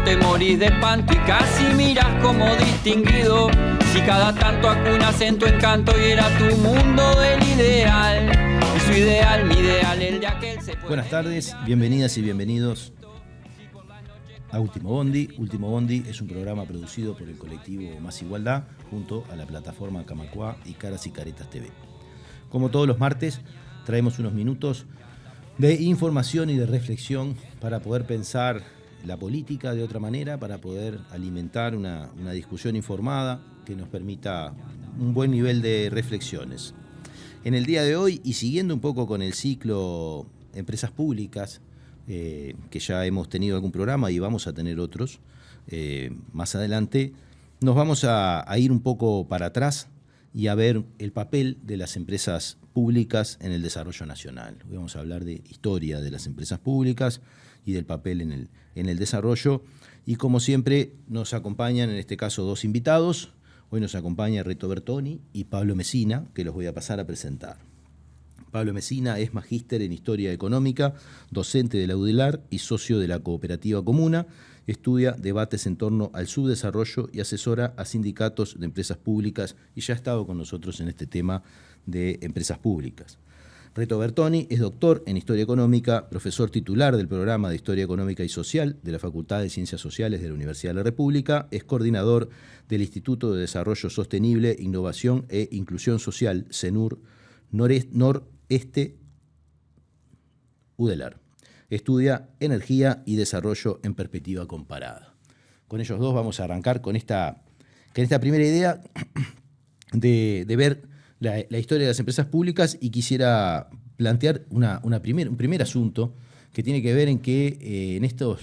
te morís de espanto y casi miras como distinguido. Si cada tanto acunas en tu encanto y era tu mundo el ideal. Y su ideal, mi ideal, el de aquel se puede. Buenas tardes, bienvenidas y bienvenidos a Último Bondi. Último Bondi es un programa producido por el colectivo Más Igualdad junto a la plataforma Camacuá y Caras y Caretas TV. Como todos los martes, traemos unos minutos de información y de reflexión para poder pensar la política de otra manera, para poder alimentar una discusión informada que nos permita un buen nivel de reflexiones. En el día de hoy, y siguiendo un poco con el ciclo Empresas Públicas, que ya hemos tenido algún programa y vamos a tener otros más adelante, nos vamos a ir un poco para atrás y a ver el papel de las empresas públicas en el desarrollo nacional. Hoy vamos a hablar de historia de las empresas públicas y del papel en el desarrollo. Y como siempre nos acompañan en este caso dos invitados. Hoy nos acompaña Reto Bertoni y Pablo Mesina, que los voy a pasar a presentar. Pablo Mesina es magíster en Historia Económica, docente de la UDELAR y socio de la Cooperativa Comuna. Estudia debates en torno al subdesarrollo y asesora a sindicatos de empresas públicas y ya ha estado con nosotros en este tema de empresas públicas. Reto Bertoni es doctor en Historia Económica, profesor titular del programa de Historia Económica y Social de la Facultad de Ciencias Sociales de la Universidad de la República, es coordinador del Instituto de Desarrollo Sostenible, Innovación e Inclusión Social, CENUR, Noreste UDELAR. Estudia energía y desarrollo en perspectiva comparada. Con ellos dos vamos a arrancar con esta primera idea de ver la historia de las empresas públicas y quisiera plantear un primer asunto que tiene que ver en que en estos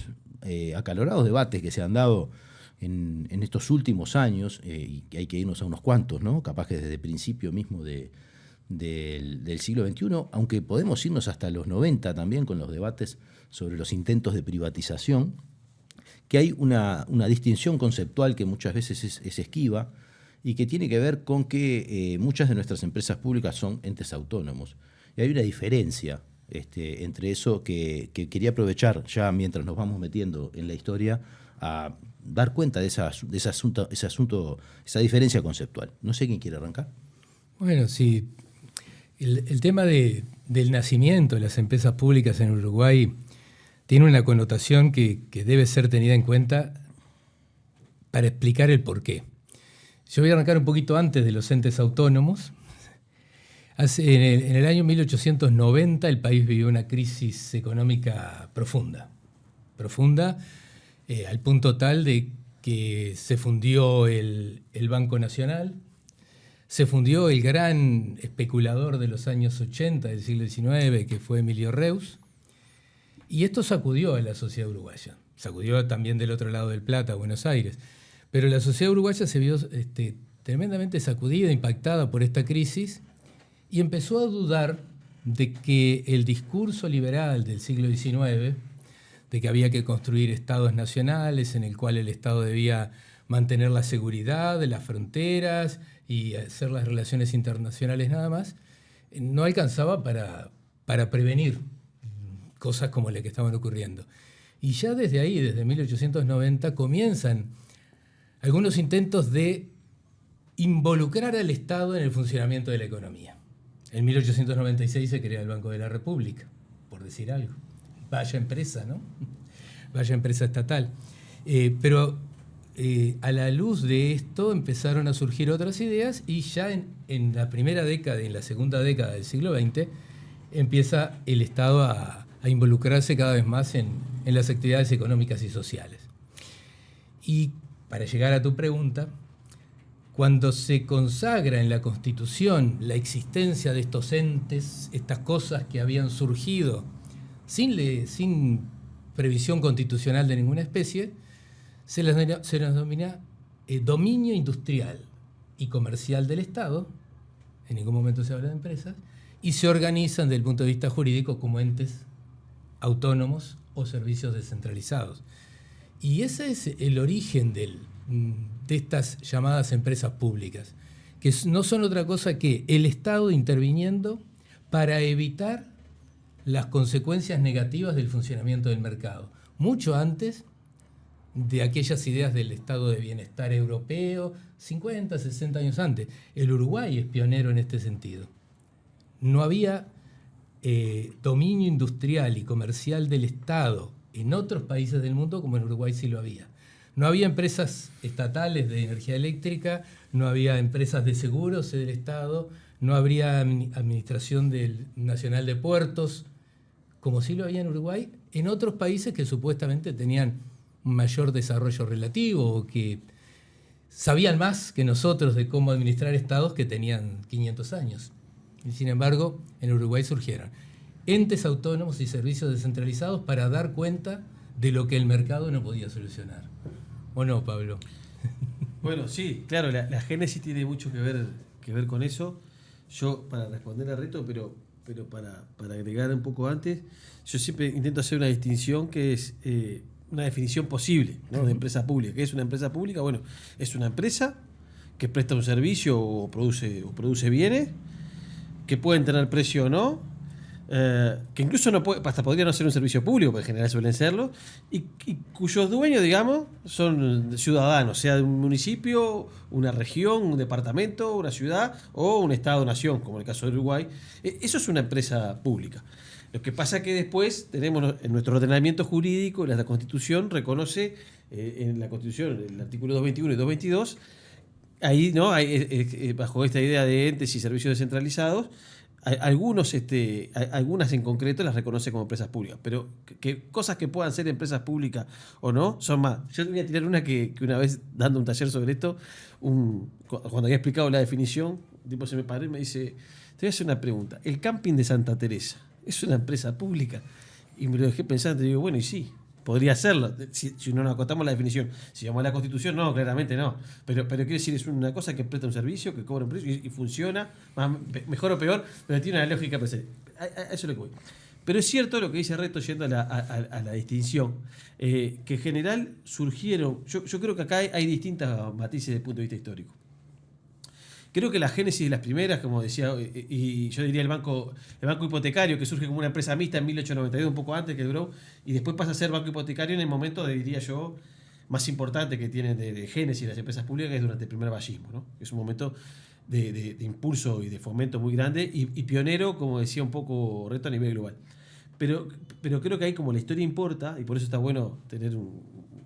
acalorados debates que se han dado en estos últimos años, y que hay que irnos a unos cuantos, ¿no? Capaz que desde el principio mismo del siglo XXI, aunque podemos irnos hasta los 90 también con los debates sobre los intentos de privatización, que hay una distinción conceptual que muchas veces es esquiva y que tiene que ver con que muchas de nuestras empresas públicas son entes autónomos. Y hay una diferencia entre eso que quería aprovechar ya mientras nos vamos metiendo en la historia a dar cuenta de ese asunto, esa diferencia conceptual. No sé quién quiere arrancar. Bueno, sí. El tema del nacimiento de las empresas públicas en Uruguay tiene una connotación que debe ser tenida en cuenta para explicar el porqué. Yo voy a arrancar un poquito antes de los entes autónomos. En el año 1890 el país vivió una crisis económica profunda, al punto tal de que se fundió el Banco Nacional, se fundió el gran especulador de los años 80 del siglo XIX, que fue Emilio Reus, y esto sacudió a la sociedad uruguaya, sacudió también del otro lado del Plata, Buenos Aires, pero la sociedad uruguaya se vio tremendamente sacudida, impactada por esta crisis, y empezó a dudar de que el discurso liberal del siglo XIX, de que había que construir estados nacionales en el cual el Estado debía mantener la seguridad de las fronteras y hacer las relaciones internacionales nada más, no alcanzaba para prevenir cosas como las que estaban ocurriendo. Y ya desde ahí, desde 1890, comienzan algunos intentos de involucrar al Estado en el funcionamiento de la economía. En 1896 se crea el Banco de la República, por decir algo. Vaya empresa, ¿no? Vaya empresa estatal. Pero a la luz de esto empezaron a surgir otras ideas y ya en la primera década y en la segunda década del siglo XX empieza el Estado a involucrarse cada vez más en las actividades económicas y sociales. Y para llegar a tu pregunta, cuando se consagra en la Constitución la existencia de estos entes, estas cosas que habían surgido sin previsión constitucional de ninguna especie, se les denomina dominio industrial y comercial del Estado, en ningún momento se habla de empresas, y se organizan desde el punto de vista jurídico como entes autónomos o servicios descentralizados. Y ese es el origen de estas llamadas empresas públicas, que no son otra cosa que el Estado interviniendo para evitar las consecuencias negativas del funcionamiento del mercado, mucho antes de aquellas ideas del estado de bienestar europeo 50, 60 años antes. El Uruguay es pionero en este sentido. No había dominio industrial y comercial del Estado en otros países del mundo como en Uruguay sí lo había. No había empresas estatales de energía eléctrica, no había empresas de seguros del Estado, no habría administración nacional de puertos, como sí lo había en Uruguay, en otros países que supuestamente tenían un mayor desarrollo relativo o que sabían más que nosotros de cómo administrar estados que tenían 500 años. Y sin embargo, en Uruguay surgieron entes autónomos y servicios descentralizados para dar cuenta de lo que el mercado no podía solucionar. ¿O no, Pablo? Bueno, sí, claro, la génesis tiene mucho que ver con eso. Yo, para responder al reto, pero para agregar un poco antes, yo siempre intento hacer una distinción que es una definición posible, ¿no?, de empresa pública. ¿Qué es una empresa pública? Bueno, es una empresa que presta un servicio o produce bienes, que pueden tener precio o no, que incluso hasta podría no ser un servicio público, porque en general suelen serlo, y cuyos dueños, digamos, son ciudadanos, sea de un municipio, una región, un departamento, una ciudad o un estado-nación, como en el caso de Uruguay. Eso es una empresa pública. Lo que pasa es que después tenemos en nuestro ordenamiento jurídico, la Constitución reconoce en la Constitución, el artículo 221 y 222, ahí, ¿no?, bajo esta idea de entes y servicios descentralizados, algunas en concreto las reconoce como empresas públicas, pero que cosas que puedan ser empresas públicas o no son más. Yo te voy a tirar una que una vez dando un taller sobre esto, cuando había explicado la definición, un tipo se me paró y me dice: te voy a hacer una pregunta, ¿el camping de Santa Teresa es una empresa pública? Y me lo dejé pensando y digo, bueno, y sí, podría hacerlo, si no nos acotamos la definición. Si vamos a la Constitución, no, claramente no. Pero quiero decir, es una cosa que presta un servicio, que cobra un precio y funciona, mejor o peor, pero tiene una lógica presente. A eso es lo que voy. Pero es cierto lo que dice Reto, yendo a la distinción, que en general surgieron, yo creo que acá hay distintas matices desde el punto de vista histórico. Creo que la génesis de las primeras, como decía, y yo diría el banco hipotecario, que surge como una empresa mixta en 1892, un poco antes que duró, y después pasa a ser banco hipotecario en el momento, diría yo, más importante que tienen de génesis las empresas públicas, que es durante el primer vallismo, ¿no? Es un momento de impulso y de fomento muy grande y pionero, como decía un poco Reto, a nivel global. Pero creo que ahí, como la historia importa, y por eso está bueno tener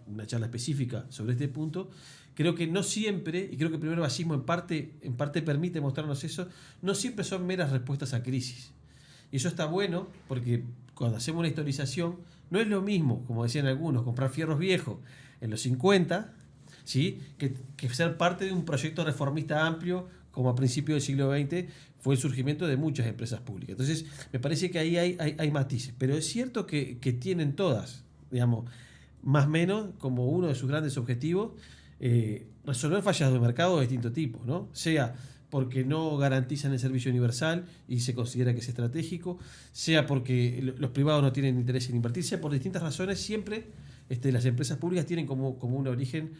una charla específica sobre este punto, creo que no siempre, y creo que el primer vallismo en parte permite mostrarnos eso, no siempre son meras respuestas a crisis. Y eso está bueno porque cuando hacemos una historización, no es lo mismo, como decían algunos, comprar fierros viejos en los 50, ¿sí?, que ser parte de un proyecto reformista amplio, como a principios del siglo XX fue el surgimiento de muchas empresas públicas. Entonces, me parece que ahí hay matices. Pero es cierto que tienen todas, digamos, más o menos, como uno de sus grandes objetivos, resolver fallas de mercado de distinto tipo, ¿no? Sea porque no garantizan el servicio universal y se considera que es estratégico, sea porque los privados no tienen interés en invertir, sea por distintas razones. Siempre las empresas públicas tienen como un origen,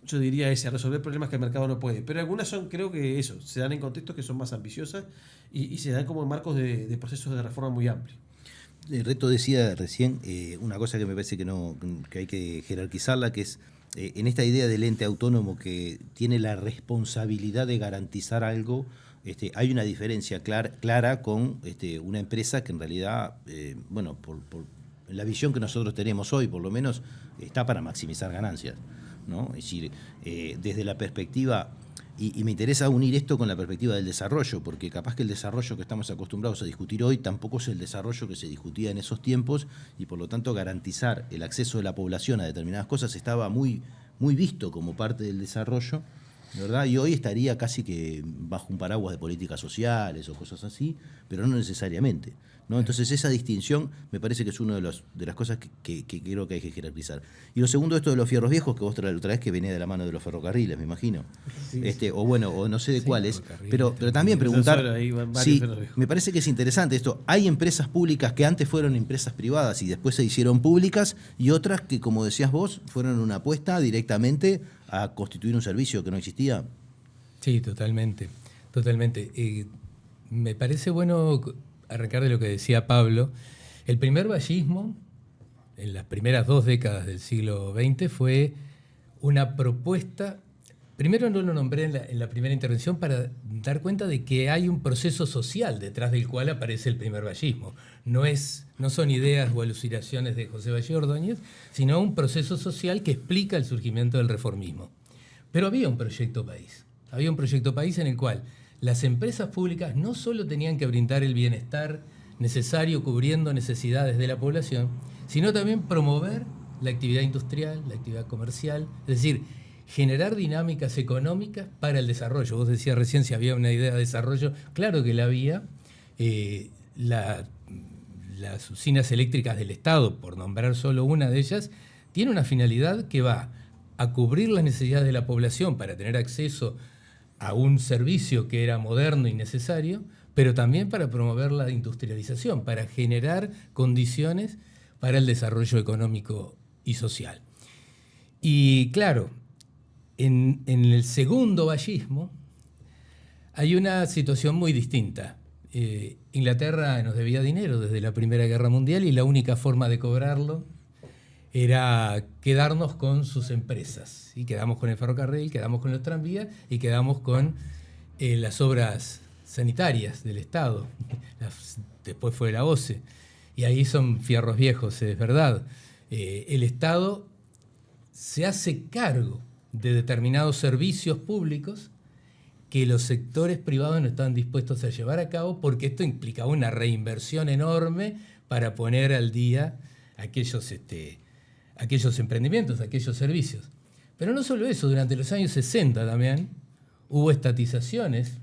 yo diría resolver problemas que el mercado no puede. Pero algunas creo que se dan en contextos que son más ambiciosas y se dan como en marcos de procesos de reforma muy amplios. Reto decía recién una cosa que me parece que hay que jerarquizarla, que es en esta idea del ente autónomo que tiene la responsabilidad de garantizar algo. Hay una diferencia clara con una empresa que en realidad, por la visión que nosotros tenemos hoy, por lo menos, está para maximizar ganancias, ¿no? Es decir, desde la perspectiva, y me interesa unir esto con la perspectiva del desarrollo, porque capaz que el desarrollo que estamos acostumbrados a discutir hoy tampoco es el desarrollo que se discutía en esos tiempos, y por lo tanto garantizar el acceso de la población a determinadas cosas estaba muy, muy visto como parte del desarrollo, ¿verdad? Y hoy estaría casi que bajo un paraguas de políticas sociales o cosas así, pero no necesariamente, ¿no? Entonces esa distinción me parece que es una de las cosas que creo que hay que jerarquizar. Y lo segundo, esto de los fierros viejos, que vos traes otra vez, que venía de la mano de los ferrocarriles, me imagino. Sí, o no sé de cuáles, pero también preguntar, sí, me parece que es interesante esto. Hay empresas públicas que antes fueron empresas privadas y después se hicieron públicas, y otras que, como decías vos, fueron una apuesta directamente a constituir un servicio que no existía. Sí, totalmente. Me parece bueno arrancar de lo que decía Pablo. El primer vallismo en las primeras 2 décadas del siglo XX fue una propuesta. Primero no lo nombré en la primera intervención para dar cuenta de que hay un proceso social detrás del cual aparece el primer vallismo. No son ideas o alucinaciones de José Valle Ordóñez, sino un proceso social que explica el surgimiento del reformismo. Pero había un proyecto país. Había un proyecto país en el cual las empresas públicas no solo tenían que brindar el bienestar necesario cubriendo necesidades de la población, sino también promover la actividad industrial, la actividad comercial, es decir, generar dinámicas económicas para el desarrollo. Vos decías recién si había una idea de desarrollo. Claro que la había. Las usinas eléctricas del Estado, por nombrar solo una de ellas, tiene una finalidad que va a cubrir las necesidades de la población para tener acceso a un servicio que era moderno y necesario, pero también para promover la industrialización, para generar condiciones para el desarrollo económico y social. Y claro, en el segundo vallismo hay una situación muy distinta. Inglaterra nos debía dinero desde la Primera Guerra Mundial y la única forma de cobrarlo era quedarnos con sus empresas. Y quedamos con el ferrocarril, quedamos con los tranvías y quedamos con las obras sanitarias del Estado. Después fue la OCE. Y ahí son fierros viejos, es verdad. El Estado se hace cargo de determinados servicios públicos que los sectores privados no estaban dispuestos a llevar a cabo porque esto implicaba una reinversión enorme para poner al día aquellos emprendimientos, aquellos servicios. Pero no solo eso, durante los años 60 también hubo estatizaciones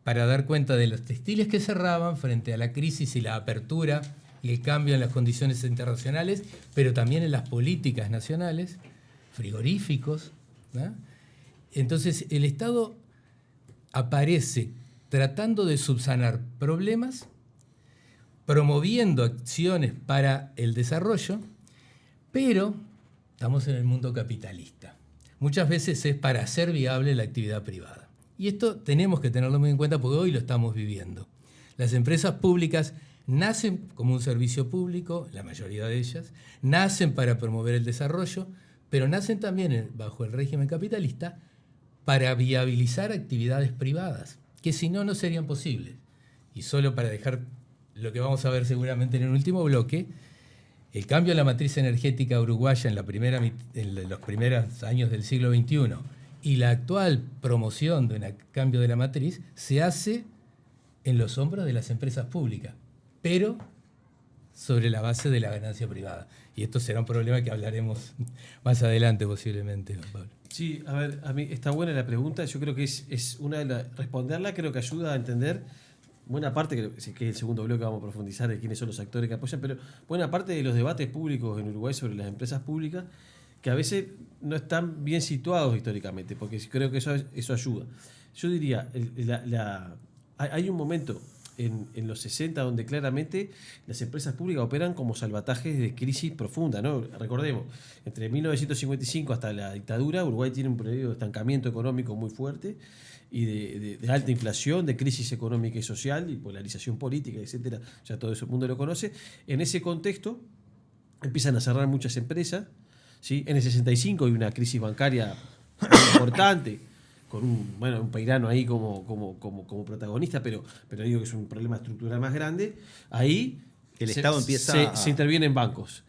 para dar cuenta de los textiles que cerraban frente a la crisis y la apertura y el cambio en las condiciones internacionales, pero también en las políticas nacionales, frigoríficos, ¿no? Entonces el Estado aparece tratando de subsanar problemas, promoviendo acciones para el desarrollo, pero estamos en el mundo capitalista. Muchas veces es para hacer viable la actividad privada. Y esto tenemos que tenerlo muy en cuenta porque hoy lo estamos viviendo. Las empresas públicas nacen como un servicio público, la mayoría de ellas, nacen para promover el desarrollo, pero nacen también bajo el régimen capitalista para viabilizar actividades privadas, que si no, no serían posibles. Y solo para dejar lo que vamos a ver seguramente en el último bloque, el cambio en la matriz energética uruguaya en los primeros años del siglo XXI y la actual promoción de un cambio de la matriz se hace en los hombros de las empresas públicas, pero sobre la base de la ganancia privada. Y esto será un problema que hablaremos más adelante posiblemente, Pablo. Sí, a ver, a mí está buena la pregunta. Yo creo que es una de las... Responderla creo que ayuda a entender buena parte, que es el segundo bloque vamos a profundizar de quiénes son los actores que apoyan, pero buena parte de los debates públicos en Uruguay sobre las empresas públicas que a veces no están bien situados históricamente, porque creo que eso ayuda. Yo diría, hay un momento en los 60 donde claramente las empresas públicas operan como salvatajes de crisis profunda, ¿no? Recordemos, entre 1955 hasta la dictadura, Uruguay tiene un periodo de estancamiento económico muy fuerte y de alta inflación, de crisis económica y social y polarización política, etcétera. Ya todo eso el mundo lo conoce. En ese contexto empiezan a cerrar muchas empresas, ¿sí? En el 65 hay una crisis bancaria importante, con un Peirano ahí como protagonista, pero digo que es un problema estructural más grande. Ahí el Estado empieza se interviene en bancos.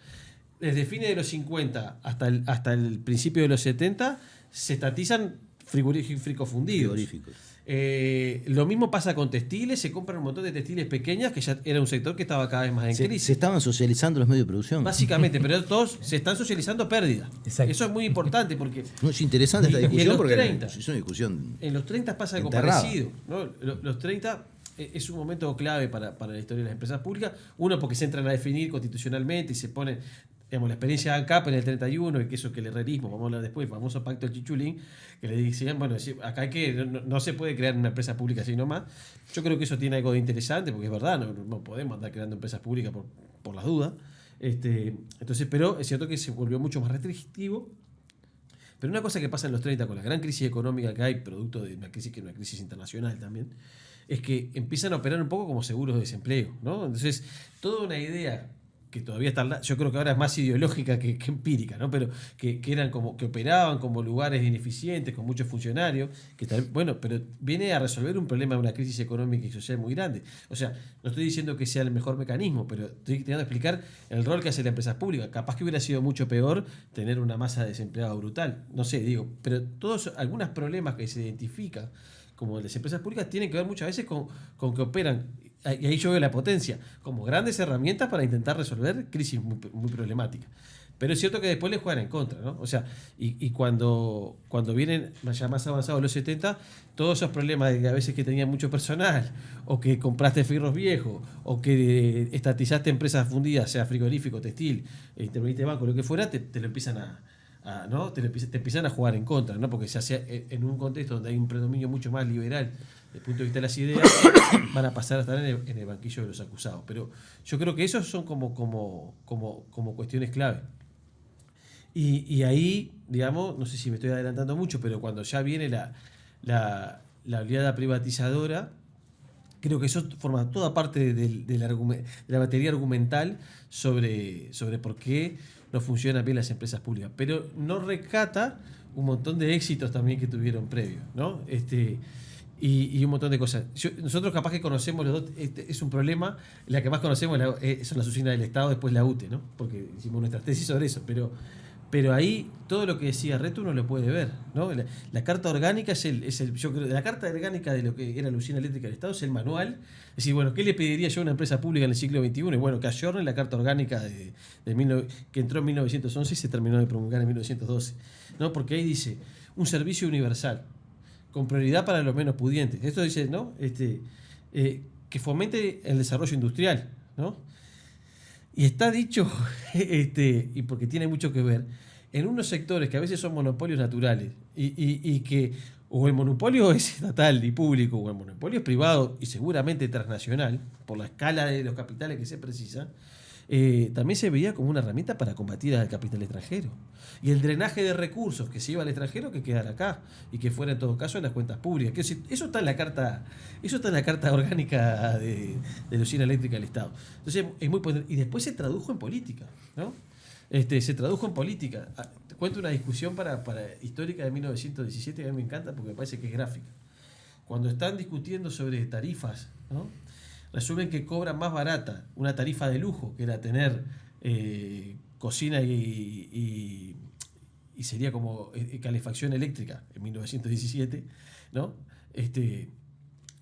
Desde fines de los 50 hasta el principio de los 70 se estatizan frigoríficos fundidos. Lo mismo pasa con textiles, se compran un montón de textiles pequeñas, que ya era un sector que estaba cada vez más en crisis. Se estaban socializando los medios de producción. Básicamente, pero todos se están socializando pérdidas. Exacto. Eso es muy importante porque... No, es interesante esta discusión porque 30, es una discusión en los 30 pasa algo enterrada. parecido, ¿no? Los 30 es un momento clave para la historia de las empresas públicas. Uno, porque se entran a definir constitucionalmente y se pone... Digamos, la experiencia de ANCAP en el 31, y que eso que el herrerismo, vamos a hablar después, el famoso pacto del Chichulín, que le decían, bueno, acá hay que no se puede crear una empresa pública así nomás. Yo creo que eso tiene algo de interesante, porque es verdad, no podemos andar creando empresas públicas por las dudas. Entonces, pero es cierto que se volvió mucho más restrictivo. Pero una cosa que pasa en los 30 con la gran crisis económica que hay, producto de una crisis que es una crisis internacional también, es que empiezan a operar un poco como seguros de desempleo, ¿no? Entonces, toda una idea que todavía están, yo creo que ahora es más ideológica que empírica, ¿no? Pero que eran como, que operaban como lugares ineficientes, con muchos funcionarios, pero viene a resolver un problema de una crisis económica y social muy grande. O sea, no estoy diciendo que sea el mejor mecanismo, pero estoy intentando explicar el rol que hace la empresa pública. Capaz que hubiera sido mucho peor tener una masa de desempleados brutal. No sé, pero algunos problemas que se identifican como las empresas públicas tienen que ver muchas veces con que operan, y ahí yo veo la potencia, como grandes herramientas para intentar resolver crisis muy problemáticas. Pero es cierto que después les juegan en contra, ¿no? O sea, y cuando vienen ya más avanzados los 70, todos esos problemas de que a veces que tenían mucho personal, o que compraste fierros viejos, o que estatizaste empresas fundidas, sea frigorífico, textil, interveniste banco, lo que fuera, te lo empiezan ¿no? te empiezan a jugar en contra, ¿no? Porque se hace en un contexto donde hay un predominio mucho más liberal desde el punto de vista de las ideas, van a pasar a estar en el banquillo de los acusados. Pero yo creo que esos son como cuestiones clave. Y ahí, digamos, no sé si me estoy adelantando mucho, pero cuando ya viene la oleada privatizadora, creo que eso forma toda parte de la batería argumental sobre por qué no funcionan bien las empresas públicas. Pero no rescata un montón de éxitos también que tuvieron previos, ¿no? Y un montón de cosas. Nosotros capaz que conocemos los dos, es un problema, la que más conocemos son las oficinas del Estado, después la UTE, ¿no? Porque hicimos nuestras tesis sobre eso, pero ahí todo lo que decía Reto uno lo puede ver, ¿no? La carta orgánica yo creo, la carta orgánica de lo que era la usina eléctrica del Estado es el manual. Es decir, bueno, ¿qué le pediría yo a una empresa pública en el siglo XXI? Y bueno, que ayorne la carta orgánica que entró en 1911 y se terminó de promulgar en 1912, ¿no? Porque ahí dice, un servicio universal, con prioridad para los menos pudientes. Esto dice, ¿no? Que fomente el desarrollo industrial, ¿no? Y está dicho, y porque tiene mucho que ver, en unos sectores que a veces son monopolios naturales y que o el monopolio es estatal y público o el monopolio es privado y seguramente transnacional, por la escala de los capitales que se precisan, también se veía como una herramienta para combatir al capital extranjero. Y el drenaje de recursos que se iba al extranjero que quedara acá y que fuera en todo caso en las cuentas públicas. Eso está en la carta orgánica de la usina eléctrica del Estado. Entonces es muy potente. Y después se tradujo en política, ¿no? Se tradujo en política. Te cuento una discusión histórica de 1917 que a mí me encanta porque me parece que es gráfica. Cuando están discutiendo sobre tarifas, ¿no? Resuelven que cobran más barata una tarifa de lujo, que era tener cocina y sería como calefacción eléctrica en 1917, ¿no?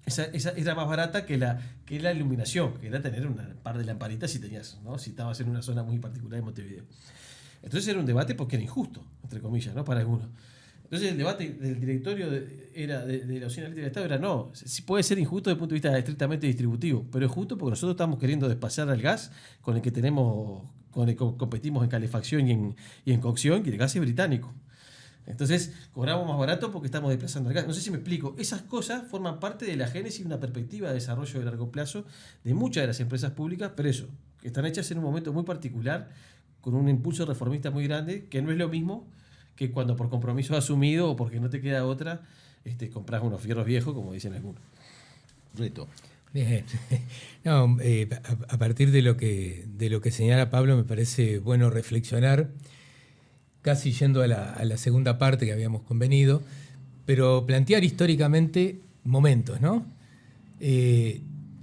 Esa era más barata que la iluminación, que era tener un par de lamparitas si tenías, ¿no? Si estabas en una zona muy particular de Montevideo. Entonces era un debate porque era injusto, entre comillas, ¿no? Para algunos. Entonces el debate del directorio de la usina eléctrica del Estado era no, sí puede ser injusto desde el punto de vista estrictamente distributivo, pero es justo porque nosotros estamos queriendo despasar al gas con el que competimos en calefacción y en cocción, y el gas es británico. Entonces cobramos más barato porque estamos desplazando el gas. No sé si me explico. Esas cosas forman parte de la génesis de una perspectiva de desarrollo de largo plazo de muchas de las empresas públicas, pero eso, que están hechas en un momento muy particular, con un impulso reformista muy grande, que no es lo mismo que cuando por compromiso asumido o porque no te queda otra, compras unos fierros viejos, como dicen algunos. Reto. Bien. No, a partir de lo que señala Pablo, me parece bueno reflexionar, casi yendo a la segunda parte que habíamos convenido, pero plantear históricamente momentos, ¿no?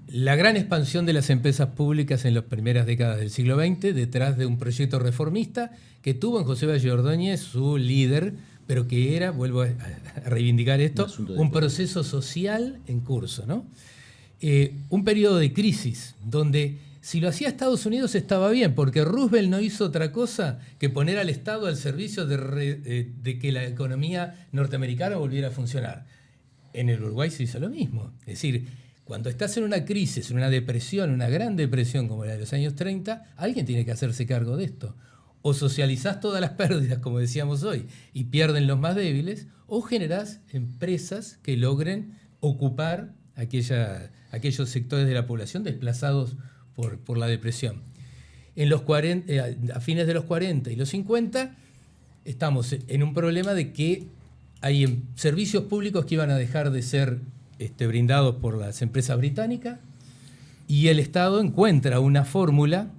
La gran expansión de las empresas públicas en las primeras décadas del siglo XX, detrás de un proyecto reformista que tuvo en José Valle Ordóñez su líder, pero que era, vuelvo a reivindicar esto, un proceso social en curso, ¿no? Un periodo de crisis, donde si lo hacía Estados Unidos estaba bien, porque Roosevelt no hizo otra cosa que poner al Estado al servicio de que la economía norteamericana volviera a funcionar. En el Uruguay se hizo lo mismo. Es decir, cuando estás en una crisis, en una depresión, una gran depresión como la de los años 30, alguien tiene que hacerse cargo de esto. O socializás todas las pérdidas, como decíamos hoy, y pierden los más débiles, o generás empresas que logren ocupar aquellos sectores de la población desplazados por la depresión. A fines de los 40 y los 50 estamos en un problema de que hay servicios públicos que iban a dejar de ser brindados por las empresas británicas y el Estado encuentra una fórmula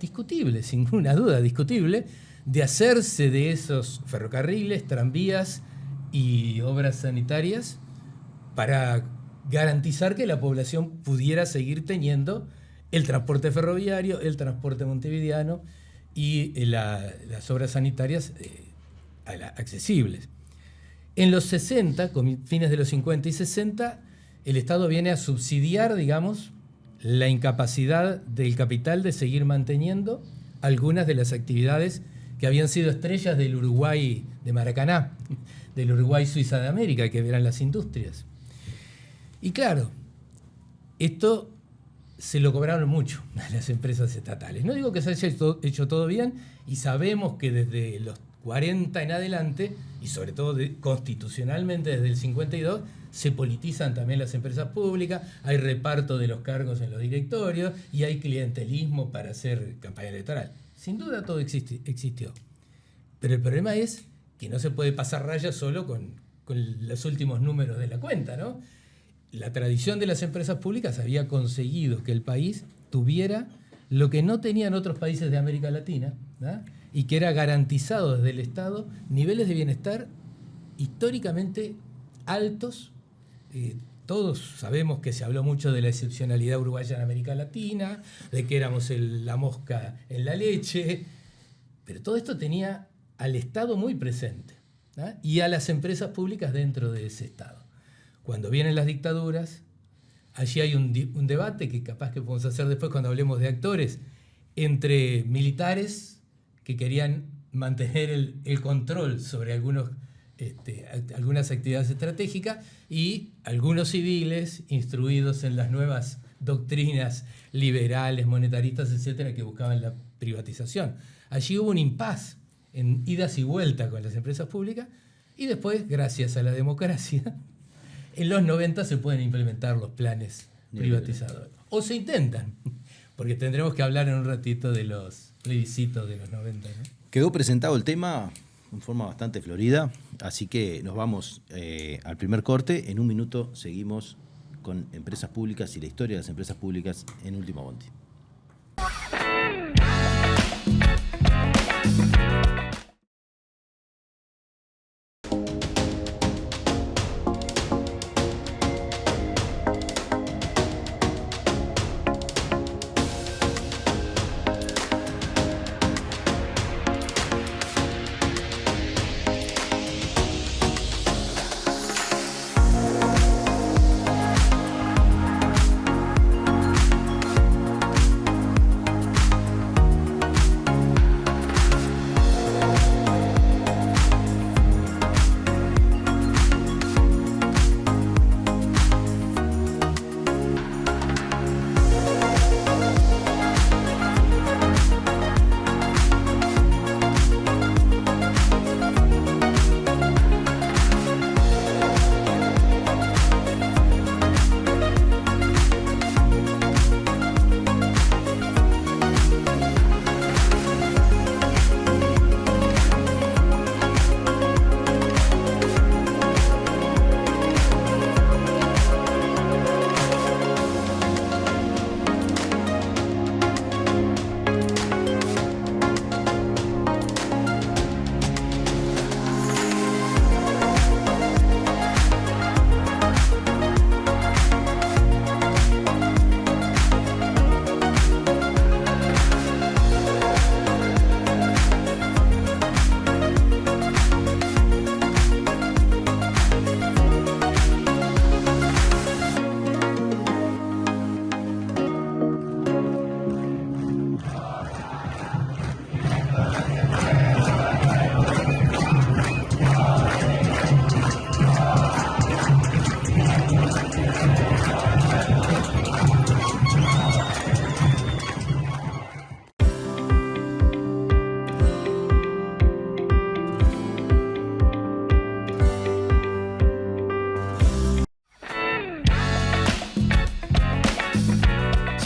discutible, sin ninguna duda discutible, de hacerse de esos ferrocarriles, tranvías y obras sanitarias para garantizar que la población pudiera seguir teniendo el transporte ferroviario, el transporte montevideano y las obras sanitarias accesibles. En los 60, con fines de los 50 y 60, el Estado viene a subsidiar, digamos, la incapacidad del capital de seguir manteniendo algunas de las actividades que habían sido estrellas del Uruguay de Maracaná, del Uruguay Suiza de América, que eran las industrias. Y claro, esto se lo cobraron mucho a las empresas estatales. No digo que se haya hecho todo bien, y sabemos que desde los 40 en adelante, y sobre todo constitucionalmente desde el 52, se politizan también las empresas públicas, hay reparto de los cargos en los directorios y hay clientelismo para hacer campaña electoral. Sin duda todo existió. Pero el problema es que no se puede pasar raya solo con los últimos números de la cuenta, ¿no? La tradición de las empresas públicas había conseguido que el país tuviera lo que no tenían otros países de América Latina, ¿no? Y que era garantizado desde el Estado niveles de bienestar históricamente altos. Todos sabemos que se habló mucho de la excepcionalidad uruguaya en América Latina, de que éramos la mosca en la leche, pero todo esto tenía al Estado muy presente, ¿no? Y a las empresas públicas dentro de ese Estado. Cuando vienen las dictaduras, allí hay un debate que capaz que podemos hacer después cuando hablemos de actores, entre militares que querían mantener el control sobre algunas actividades estratégicas y algunos civiles instruidos en las nuevas doctrinas liberales, monetaristas, etcétera, que buscaban la privatización. Allí hubo un impas en idas y vueltas con las empresas públicas y después, gracias a la democracia, en los 90 se pueden implementar los planes privatizadores. O se intentan, porque tendremos que hablar en un ratito de los plebiscitos de los 90, ¿no? Quedó presentado el tema en forma bastante florida, así que nos vamos al primer corte. En un minuto seguimos con empresas públicas y la historia de las empresas públicas en Último Bondi.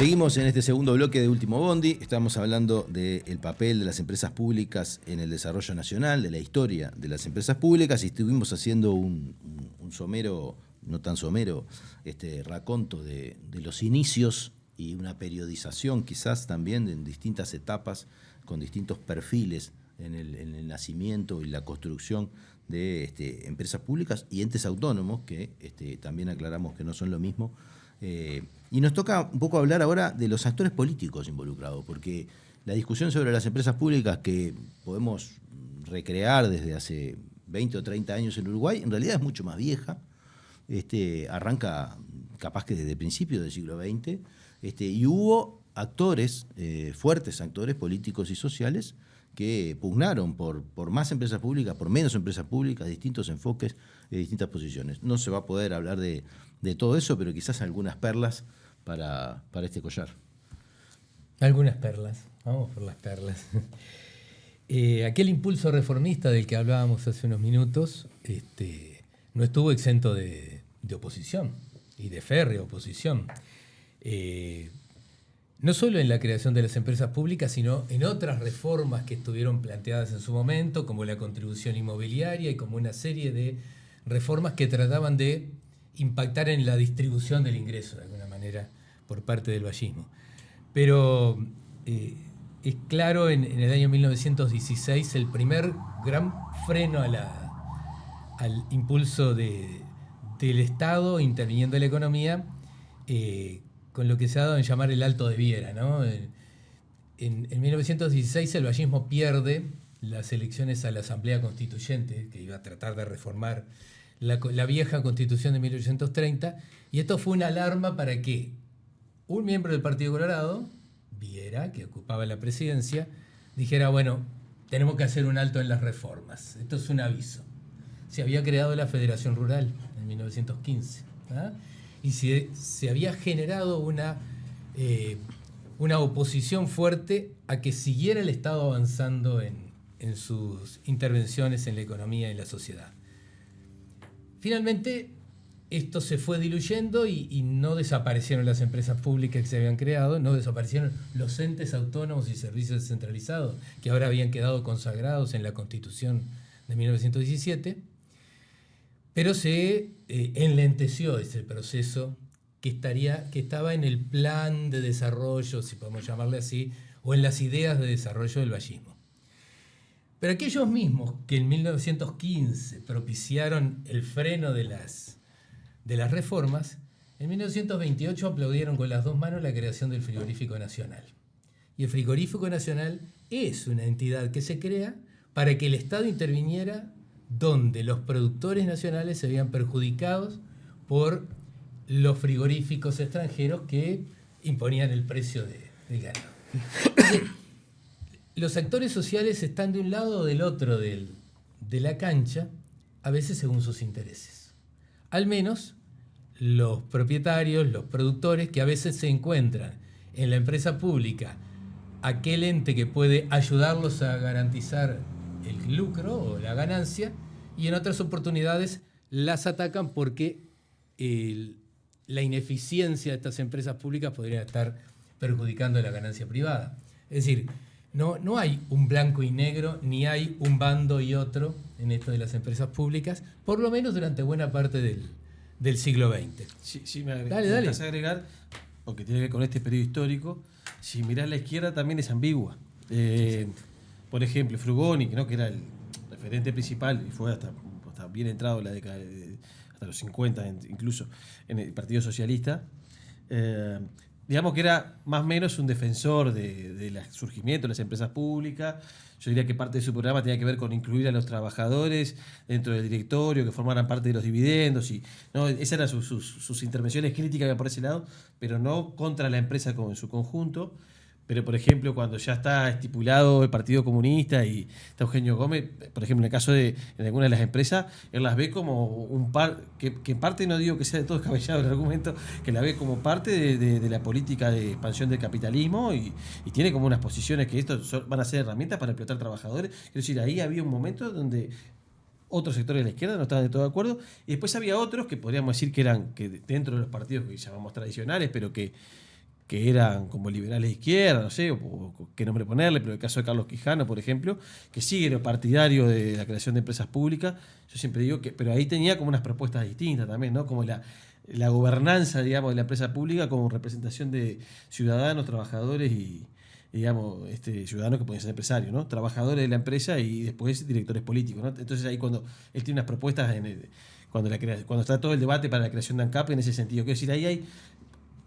Seguimos en este segundo bloque de Último Bondi. Estamos hablando del papel de las empresas públicas en el desarrollo nacional, de la historia de las empresas públicas, y estuvimos haciendo un somero, no tan somero, raconto de los inicios y una periodización quizás también en distintas etapas, con distintos perfiles en el nacimiento y la construcción de empresas públicas y entes autónomos, que también aclaramos que no son lo mismo. Y nos toca un poco hablar ahora de los actores políticos involucrados, porque la discusión sobre las empresas públicas que podemos recrear desde hace 20 o 30 años en Uruguay, en realidad es mucho más vieja. Arranca capaz que desde principios del siglo XX, y hubo actores, fuertes actores políticos y sociales, que pugnaron por más empresas públicas, por menos empresas públicas, distintos enfoques, distintas posiciones. No se va a poder hablar de todo eso, pero quizás algunas perlas para este collar. Algunas perlas, vamos por las perlas. Aquel impulso reformista del que hablábamos hace unos minutos no estuvo exento de oposición, y de férrea oposición. No solo en la creación de las empresas públicas, sino en otras reformas que estuvieron planteadas en su momento, como la contribución inmobiliaria y como una serie de reformas que trataban de impactar en la distribución del ingreso, de alguna manera, por parte del vallismo. Pero es claro, en el año 1916, el primer gran freno al impulso del Estado interviniendo en la economía, con lo que se ha dado en llamar el Alto de Viera, ¿no? En 1916 el vallismo pierde las elecciones a la Asamblea Constituyente, que iba a tratar de reformar la vieja Constitución de 1830, y esto fue una alarma para que un miembro del Partido Colorado, Viera, que ocupaba la presidencia, dijera, bueno, tenemos que hacer un alto en las reformas. Esto es un aviso. Se había creado la Federación Rural en 1915, ¿ah? Y se había generado una oposición fuerte a que siguiera el Estado avanzando en sus intervenciones en la economía y en la sociedad. Finalmente, esto se fue diluyendo y no desaparecieron las empresas públicas que se habían creado, no desaparecieron los entes autónomos y servicios descentralizados que ahora habían quedado consagrados en la Constitución de 1917, pero se enlenteció ese proceso que estaba en el plan de desarrollo, si podemos llamarle así, o en las ideas de desarrollo del vallismo. Pero aquellos mismos que en 1915 propiciaron el freno de las reformas, en 1928 aplaudieron con las dos manos la creación del Frigorífico Nacional. Y el Frigorífico Nacional es una entidad que se crea para que el Estado interviniera donde los productores nacionales se veían perjudicados por los frigoríficos extranjeros que imponían el precio del ganado. Los actores sociales están de un lado o del otro de la cancha, a veces según sus intereses. Al menos los propietarios, los productores, que a veces se encuentran en la empresa pública aquel ente que puede ayudarlos a garantizar el lucro o la ganancia, y en otras oportunidades las atacan porque la ineficiencia de estas empresas públicas podría estar perjudicando la ganancia privada. Es decir, no hay un blanco y negro, ni hay un bando y otro en esto de las empresas públicas, por lo menos durante buena parte del siglo XX. Sí, me dale. agregar, porque tiene que ver con este periodo histórico. Si mirás la izquierda también es ambigua. Por ejemplo, Frugoni, ¿no? Que era el referente principal y fue hasta bien entrado en la década hasta los 50 incluso en el Partido Socialista, digamos que era más o menos un defensor del surgimiento de las empresas públicas. Yo diría que parte de su programa tenía que ver con incluir a los trabajadores dentro del directorio, que formaran parte de los dividendos. ¿No? Esas eran sus intervenciones críticas por ese lado, pero no contra la empresa como en su conjunto. Pero, por ejemplo, cuando ya está estipulado el Partido Comunista y está Eugenio Gómez, por ejemplo, en el caso de algunas de las empresas, él las ve como un que en parte, no digo que sea de todo descabellado el argumento, que la ve como parte de la política de expansión del capitalismo y tiene como unas posiciones que esto van a ser herramientas para explotar trabajadores. Quiero decir, ahí había un momento donde otros sectores de la izquierda no estaban de todo de acuerdo, y después había otros que podríamos decir que eran que dentro de los partidos que llamamos tradicionales, pero que eran como liberales de izquierda, no sé, o qué nombre ponerle, pero el caso de Carlos Quijano, por ejemplo, que sí era partidario de la creación de empresas públicas. Yo siempre digo que, pero ahí tenía como unas propuestas distintas también, ¿no? Como la gobernanza, digamos, de la empresa pública como representación de ciudadanos, trabajadores y digamos, ciudadanos que pueden ser empresarios, ¿no? Trabajadores de la empresa y después directores políticos, ¿no? Entonces ahí cuando él tiene unas propuestas cuando está todo el debate para la creación de ANCAP en ese sentido. Quiero decir, ahí hay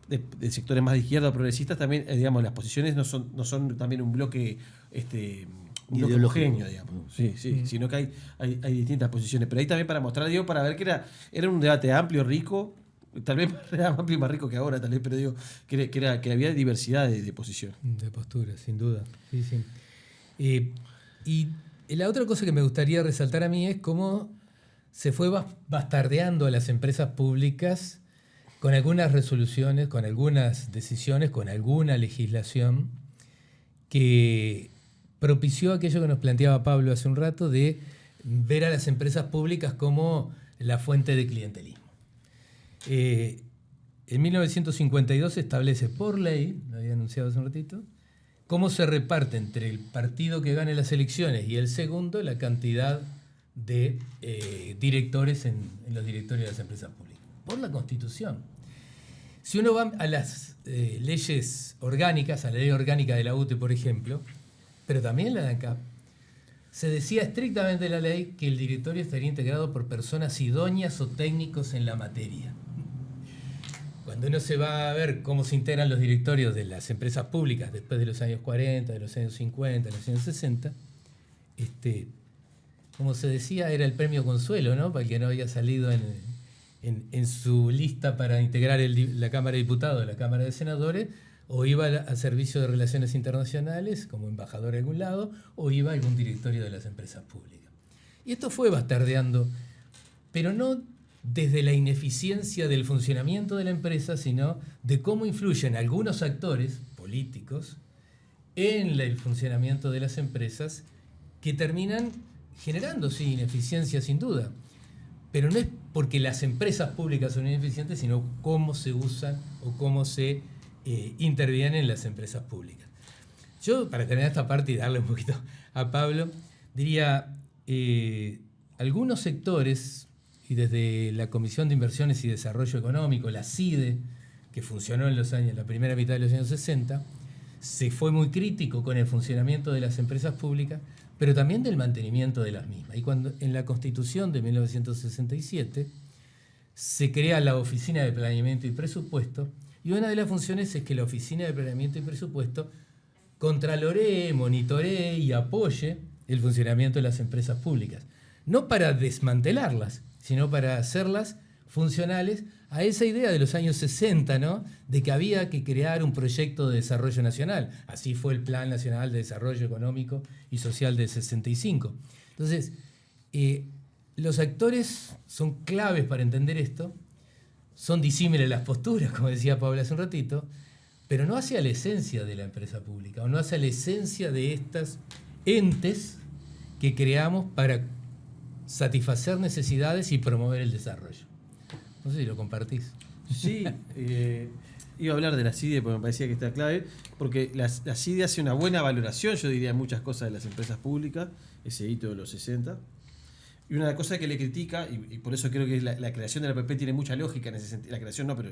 de sectores más de izquierda o progresistas también, digamos, las posiciones no son también un bloque homogéneo, digamos. Sí, sino que hay distintas posiciones. Pero ahí también para mostrar, digo, para ver que era un debate amplio, rico, tal vez era amplio y más rico que ahora, tal vez, pero digo, que había diversidad de posiciones. De posturas, sin duda. Sí, sí. Y la otra cosa que me gustaría resaltar a mí es cómo se fue bastardeando a las empresas públicas con algunas resoluciones, con algunas decisiones, con alguna legislación que propició aquello que nos planteaba Pablo hace un rato de ver a las empresas públicas como la fuente de clientelismo. En 1952 se establece por ley, lo había anunciado hace un ratito, cómo se reparte entre el partido que gane las elecciones y el segundo la cantidad de directores en los directorios de las empresas públicas. Por la Constitución. Si uno va a las leyes orgánicas, a la ley orgánica de la UTE, por ejemplo, pero también la de ANCAP, se decía estrictamente en la ley que el directorio estaría integrado por personas idóneas o técnicos en la materia. Cuando uno se va a ver cómo se integran los directorios de las empresas públicas después de los años 40, de los años 50, de los años 60, como se decía, era el premio consuelo, ¿no? Para el que no había salido en su lista para integrar la Cámara de Diputados, la Cámara de Senadores, o iba al servicio de Relaciones Internacionales como embajador a algún lado, o iba a algún directorio de las empresas públicas. Y esto fue bastardeando, pero no desde la ineficiencia del funcionamiento de la empresa, sino de cómo influyen algunos actores políticos en el funcionamiento de las empresas que terminan generando, sí, ineficiencia sin duda. Pero no es porque las empresas públicas son ineficientes, sino cómo se usan o cómo se intervienen en las empresas públicas. Yo, para terminar esta parte y darle un poquito a Pablo, diría, algunos sectores, y desde la Comisión de Inversiones y Desarrollo Económico, la CIDE, que funcionó en la primera mitad de los años 60, se fue muy crítico con el funcionamiento de las empresas públicas, pero también del mantenimiento de las mismas. Y cuando en la Constitución de 1967 se crea la Oficina de Planeamiento y Presupuesto, y una de las funciones es que la Oficina de Planeamiento y Presupuesto contraloree, monitoree y apoye el funcionamiento de las empresas públicas. No para desmantelarlas, sino para hacerlas funcionales a esa idea de los años 60, ¿no? De que había que crear un proyecto de desarrollo nacional. Así fue el Plan Nacional de Desarrollo Económico y Social del 65. Entonces, los actores son claves para entender esto. Son disímiles las posturas, como decía Pablo hace un ratito, pero no hacia la esencia de la empresa pública, o no hacia la esencia de estos entes que creamos para satisfacer necesidades y promover el desarrollo. No sé si lo compartís. Sí, iba a hablar de la CIDE porque me parecía que está clave, porque la CIDE hace una buena valoración, yo diría, muchas cosas de las empresas públicas, ese hito de los 60. Y una cosa que le critica, y por eso creo que la creación de la OPP tiene mucha lógica en ese sentido, la creación no, pero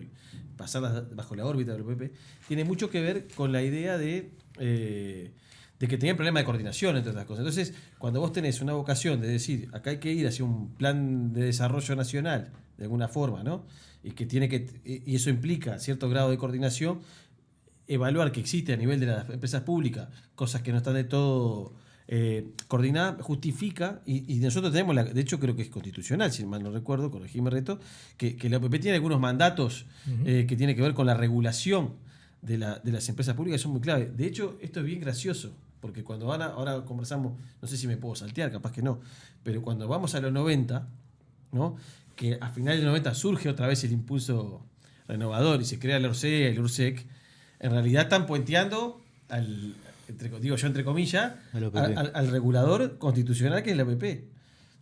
pasarla bajo la órbita de la OPP, tiene mucho que ver con la idea de que tenía problema de coordinación, entre otras cosas. Entonces, cuando vos tenés una vocación de decir, acá hay que ir hacia un plan de desarrollo nacional, de alguna forma, ¿no? Y eso implica cierto grado de coordinación, evaluar que existe a nivel de las empresas públicas cosas que no están de todo coordinadas, justifica, y nosotros tenemos, de hecho creo que es constitucional, si mal no recuerdo, corregime Reto, que la OPP tiene algunos mandatos que tienen que ver con la regulación de las empresas públicas, son muy claves. De hecho, esto es bien gracioso, porque cuando ahora conversamos, no sé si me puedo saltear, capaz que no, pero cuando vamos a los 90, ¿no? Que a finales de los 90 surge otra vez el impulso renovador y se crea el ORCE, el URSEC, en realidad están puenteando entre comillas, al regulador constitucional que es la OPP.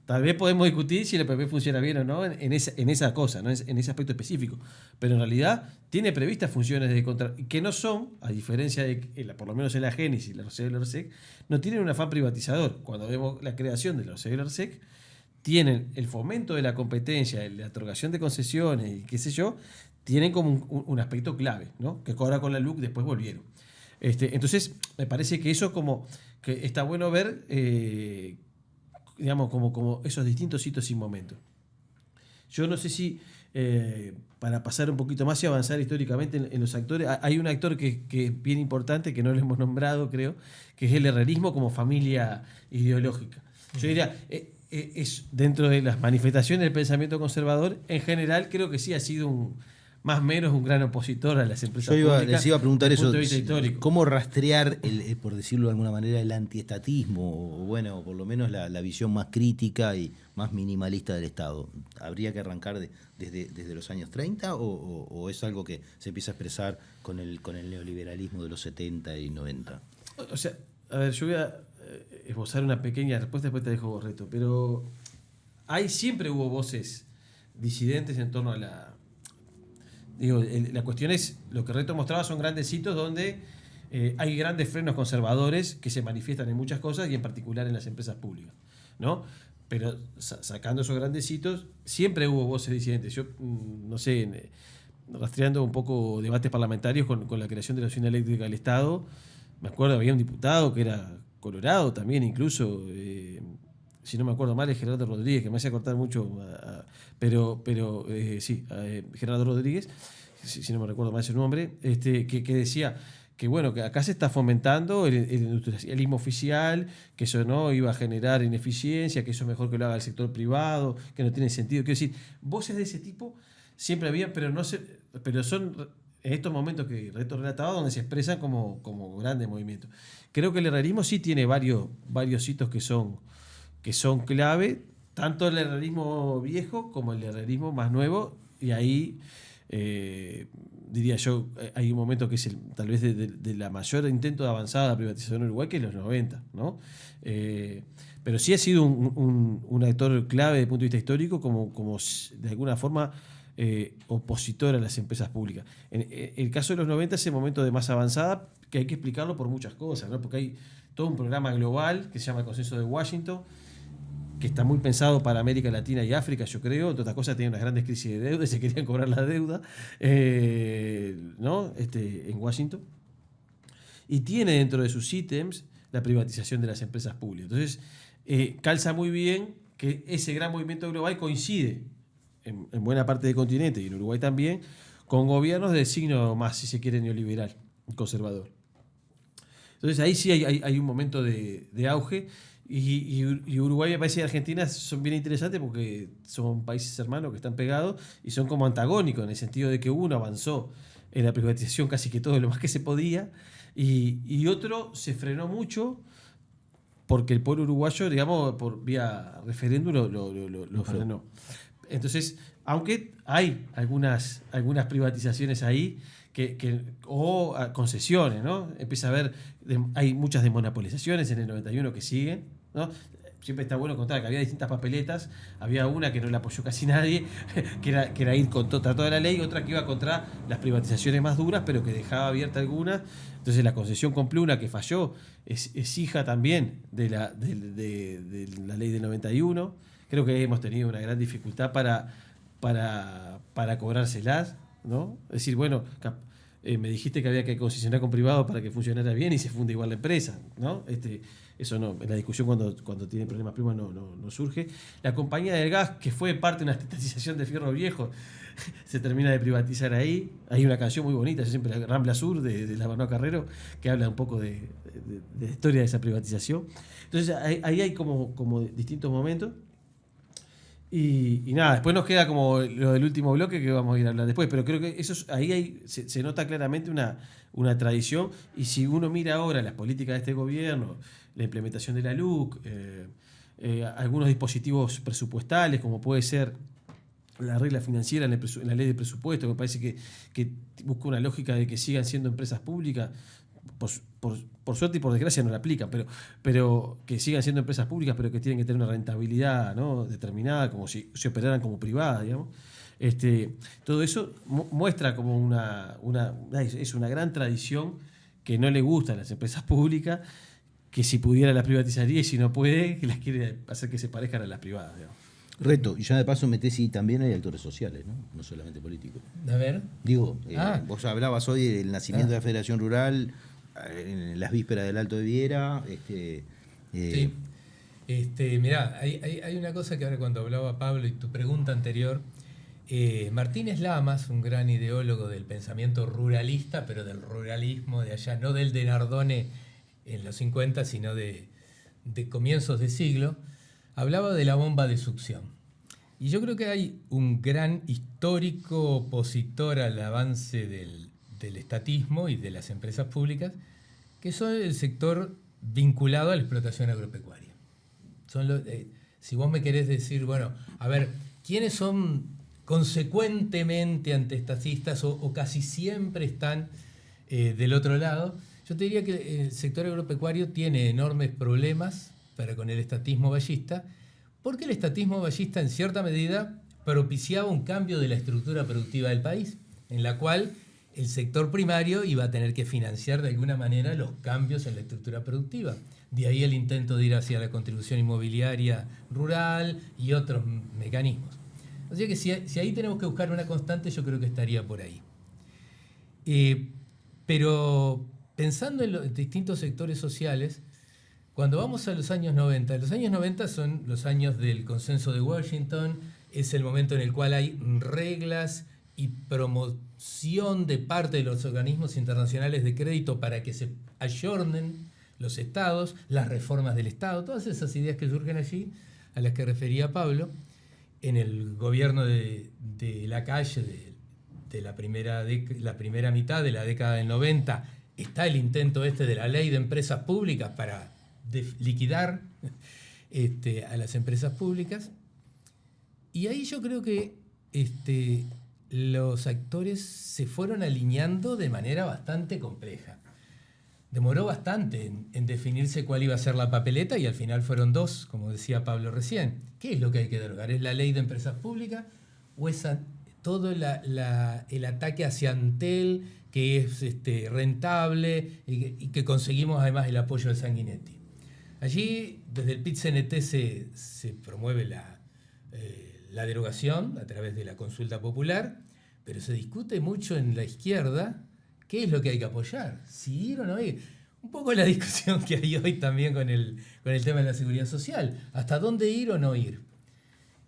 Tal vez podemos discutir si la OPP funciona bien o no en esa cosa, ¿no? En ese aspecto específico. Pero en realidad tiene previstas funciones de control que no son, a diferencia de, por lo menos en la Génesis, la ORCE y el ORSEC, no tienen un afán privatizador. Cuando vemos la creación de la ORCE y el ORSEC, tienen el fomento de la competencia, la otorgación de concesiones y qué sé yo, tienen como un aspecto clave, ¿no? Que ahora con la LUC después volvieron. Entonces, me parece que eso como que está bueno ver, digamos, como esos distintos hitos y momentos. Yo no sé si, para pasar un poquito más y avanzar históricamente en los actores, hay un actor que es bien importante, que no lo hemos nombrado, creo, que es el herrerismo como familia ideológica. Yo diría, es dentro de las manifestaciones del pensamiento conservador, en general creo que sí ha sido más o menos un gran opositor a las empresas públicas. Les iba a preguntar eso, histórico. ¿Cómo rastrear, por decirlo de alguna manera, el antiestatismo, o bueno, por lo menos la visión más crítica y más minimalista del Estado? ¿Habría que arrancar desde los años 30 o es algo que se empieza a expresar con el neoliberalismo de los 70 y 90? O sea, a ver, yo voy a esbozar una pequeña respuesta, después te dejo reto, pero siempre hubo voces disidentes en torno a la... Digo, la cuestión es, lo que Reto mostraba son grandes hitos donde hay grandes frenos conservadores que se manifiestan en muchas cosas y en particular en las empresas públicas, ¿no? Pero sacando esos grandes hitos, siempre hubo voces disidentes. Yo, no sé, rastreando un poco debates parlamentarios con la creación de la Sociedad Eléctrica del Estado, me acuerdo, había un diputado que era colorado también, incluso... si no me acuerdo mal, es Gerardo Rodríguez, que me hace cortar mucho, pero Gerardo Rodríguez, si no me recuerdo mal ese nombre, que decía que bueno, que acá se está fomentando el industrialismo oficial, que eso no iba a generar ineficiencia, que eso es mejor que lo haga el sector privado, que no tiene sentido. Quiero decir, voces de ese tipo siempre había, pero son en estos momentos que Reto relataba donde se expresan como grandes movimientos. Creo que el herrerismo sí tiene varios hitos que son clave, tanto el herrerismo viejo como el herrerismo más nuevo, y ahí diría yo, hay un momento que es tal vez de la mayor intento de avanzada privatización en Uruguay, que es los 90, ¿no? Pero sí ha sido un actor clave desde el punto de vista histórico, como de alguna forma opositor a las empresas públicas. En el caso de los 90 es el momento de más avanzada, que hay que explicarlo por muchas cosas, ¿no? Porque hay todo un programa global que se llama el Consenso de Washington, que está muy pensado para América Latina y África, yo creo. Entre otras cosas, tenían unas grandes crisis de deuda y se querían cobrar la deuda, ¿no? En Washington. Y tiene dentro de sus ítems la privatización de las empresas públicas. Entonces, calza muy bien que ese gran movimiento global coincide en buena parte del continente y en Uruguay también, con gobiernos de signo más, si se quiere, neoliberal, conservador. Entonces, ahí sí hay un momento de auge. Y Uruguay, me parece, y Argentina son bien interesantes porque son países hermanos que están pegados y son como antagónicos en el sentido de que uno avanzó en la privatización casi que todo lo más que se podía y otro se frenó mucho porque el pueblo uruguayo, digamos, por vía referéndum lo frenó. Entonces, aunque hay algunas privatizaciones ahí o concesiones, ¿no? Empieza a haber, hay muchas desmonopolizaciones en el 91 que siguen, ¿no? Siempre está bueno contar que había distintas papeletas, había una que no la apoyó casi nadie, que era ir contra toda la ley, otra que iba contra las privatizaciones más duras, pero que dejaba abierta algunas. Entonces la concesión con Pluna, que falló, es hija también de la ley del 91. Creo que hemos tenido una gran dificultad para cobrárselas, ¿no? Es decir, bueno, me dijiste que había que concesionar con privado para que funcionara bien y se funde igual la empresa, ¿no? Eso no, en la discusión cuando tiene problemas primos no surge. La compañía del gas, que fue parte de una estatización de Fierro Viejo, se termina de privatizar ahí. Hay una canción muy bonita, siempre la Rambla Sur de la Bernardo Carrero, que habla un poco de la historia de esa privatización. Entonces ahí hay como distintos momentos. Y nada, después nos queda como lo del último bloque que vamos a ir a hablar después, pero creo que ahí se nota claramente una tradición, y si uno mira ahora las políticas de este gobierno, la implementación de la LUC, algunos dispositivos presupuestales, como puede ser la regla financiera en la ley de presupuesto, que me parece que busca una lógica de que sigan siendo empresas públicas, por suerte y por desgracia no la aplican, pero que sigan siendo empresas públicas, pero que tienen que tener una rentabilidad, ¿no?, determinada, como si se operaran como privadas, digamos. Todo eso muestra como es una gran tradición que no le gusta a las empresas públicas, que si pudiera las privatizaría y si no puede, que las quiere hacer que se parezcan a las privadas, digamos. Reto, y ya de paso metés y también hay actores sociales, ¿no? No solamente políticos. A ver. Digo, vos hablabas hoy del nacimiento de la Federación Rural, en las vísperas del Alto de Viera. Sí. Mirá, hay una cosa que ahora cuando hablaba Pablo y tu pregunta anterior, Martínez Lamas, un gran ideólogo del pensamiento ruralista, pero del ruralismo de allá, no del de Nardone en los 50, sino de comienzos de siglo, hablaba de la bomba de succión. Y yo creo que hay un gran histórico opositor al avance del estatismo y de las empresas públicas, que son el sector vinculado a la explotación agropecuaria. Si vos me querés decir, bueno, a ver, ¿quiénes son consecuentemente antiestatistas o casi siempre están del otro lado? Yo te diría que el sector agropecuario tiene enormes problemas con el estatismo vallista, porque el estatismo vallista en cierta medida propiciaba un cambio de la estructura productiva del país, en la cual el sector primario iba a tener que financiar de alguna manera los cambios en la estructura productiva. De ahí el intento de ir hacia la contribución inmobiliaria rural y otros mecanismos. O sea que si ahí tenemos que buscar una constante, yo creo que estaría por ahí. Pero pensando en los distintos sectores sociales, cuando vamos a los años 90 son los años del Consenso de Washington, es el momento en el cual hay reglas y promoción de parte de los organismos internacionales de crédito para que se ayornen los estados, las reformas del Estado, todas esas ideas que surgen allí, a las que refería Pablo, en el gobierno de Lacalle de la primera mitad de la década del 90, está el intento de la ley de empresas públicas para liquidar a las empresas públicas. Y ahí yo creo que los actores se fueron alineando de manera bastante compleja. Demoró bastante en definirse cuál iba a ser la papeleta y al final fueron dos, como decía Pablo recién. ¿Qué es lo que hay que derogar? ¿Es la ley de empresas públicas o es todo el ataque hacia Antel, que es rentable y que conseguimos además el apoyo de Sanguinetti? Allí, desde el PIT-CNT se promueve la derogación a través de la consulta popular, pero se discute mucho en la izquierda qué es lo que hay que apoyar, si ir o no ir. Un poco la discusión que hay hoy también con el tema de la seguridad social, hasta dónde ir o no ir.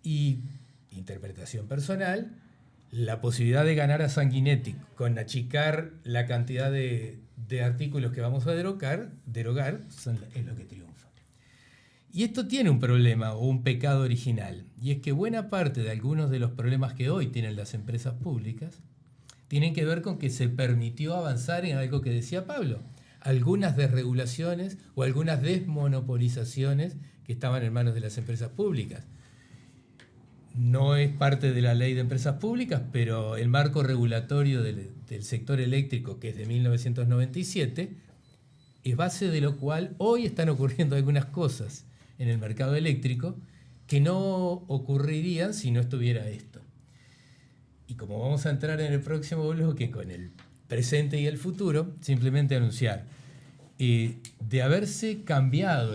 Y interpretación personal, la posibilidad de ganar a Sanguinetti con achicar la cantidad de artículos que vamos a derogar es lo que triunfa. Y esto tiene un problema o un pecado original, y es que buena parte de algunos de los problemas que hoy tienen las empresas públicas tienen que ver con que se permitió avanzar en algo que decía Pablo, algunas desregulaciones o algunas desmonopolizaciones que estaban en manos de las empresas públicas. No es parte de la ley de empresas públicas, pero el marco regulatorio del sector eléctrico, que es de 1997, es base de lo cual hoy están ocurriendo algunas cosas en el mercado eléctrico que no ocurrirían si no estuviera esto. Y como vamos a entrar en el próximo bloque con el presente y el futuro, simplemente anunciar, de haberse cambiado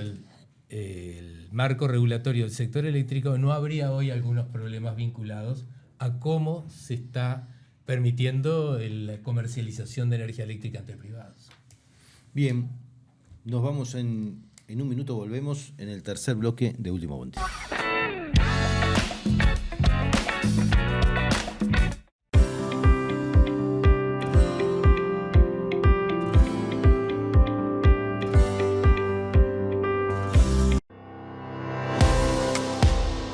el marco regulatorio del sector eléctrico, no habría hoy algunos problemas vinculados a cómo se está permitiendo la comercialización de energía eléctrica entre privados. Bien, nos vamos en un minuto, volvemos en el tercer bloque de Último Bondi.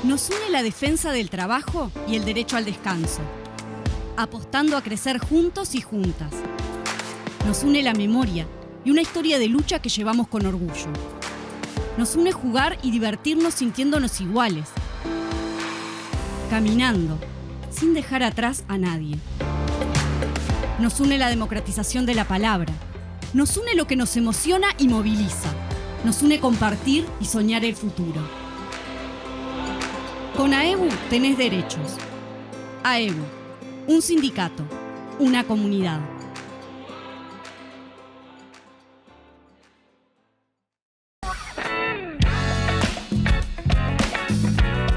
Nos une la defensa del trabajo y el derecho al descanso, apostando a crecer juntos y juntas. Nos une la memoria y una historia de lucha que llevamos con orgullo. Nos une jugar y divertirnos sintiéndonos iguales, caminando, sin dejar atrás a nadie. Nos une la democratización de la palabra. Nos une lo que nos emociona y moviliza. Nos une compartir y soñar el futuro. Con AEBU tenés derechos. AEBU, un sindicato, una comunidad.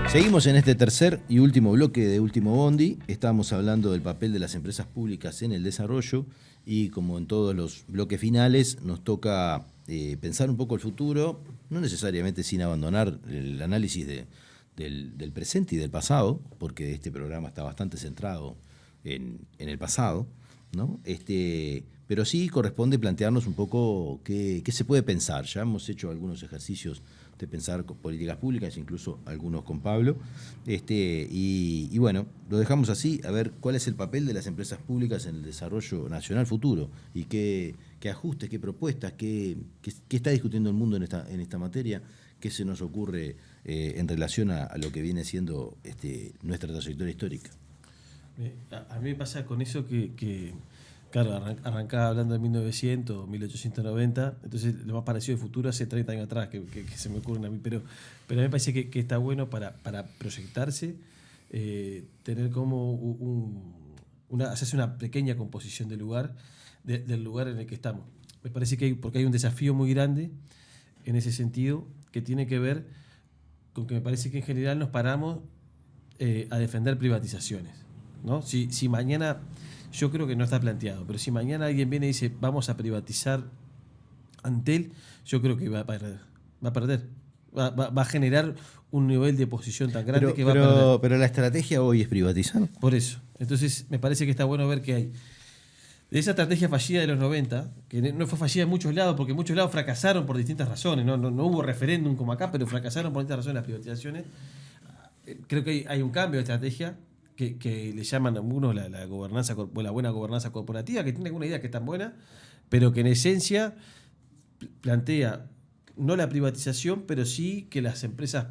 Seguimos en este tercer y último bloque de Último Bondi. Estamos hablando del papel de las empresas públicas en el desarrollo y, como en todos los bloques finales, nos toca pensar un poco el futuro, no necesariamente sin abandonar el análisis del presente y del pasado, porque este programa está bastante centrado en el pasado, ¿no? Pero sí corresponde plantearnos un poco qué se puede pensar. Ya hemos hecho algunos ejercicios de pensar políticas públicas, incluso algunos con Pablo. Y bueno, lo dejamos así, a ver cuál es el papel de las empresas públicas en el desarrollo nacional futuro y qué ajustes, qué propuestas, qué está discutiendo el mundo en esta materia, qué se nos ocurre en relación a lo que viene siendo nuestra trayectoria histórica. A mí me pasa con eso que claro, arrancaba hablando de 1900, 1890, entonces lo más parecido al futuro hace 30 años atrás que se me ocurren a mí, pero a mí me parece que está bueno para proyectarse, tener como hacerse una pequeña composición del lugar en el que estamos. Me parece porque hay un desafío muy grande en ese sentido que tiene que ver con que me parece que en general nos paramos a defender privatizaciones, ¿no? Si mañana, yo creo que no está planteado, pero si mañana alguien viene y dice vamos a privatizar Antel, yo creo que va a perder. Va a generar un nivel de posición tan grande que va a perder. Pero la estrategia hoy es privatizar. Por eso. Entonces me parece que está bueno ver que hay de esa estrategia fallida de los 90, que no fue fallida en muchos lados, porque en muchos lados fracasaron por distintas razones, no hubo referéndum como acá, pero fracasaron por distintas razones las privatizaciones. Creo que hay un cambio de estrategia que le llaman a algunos la gobernanza, la buena gobernanza corporativa, que tiene alguna idea que es tan buena, pero que en esencia plantea no la privatización, pero sí que las empresas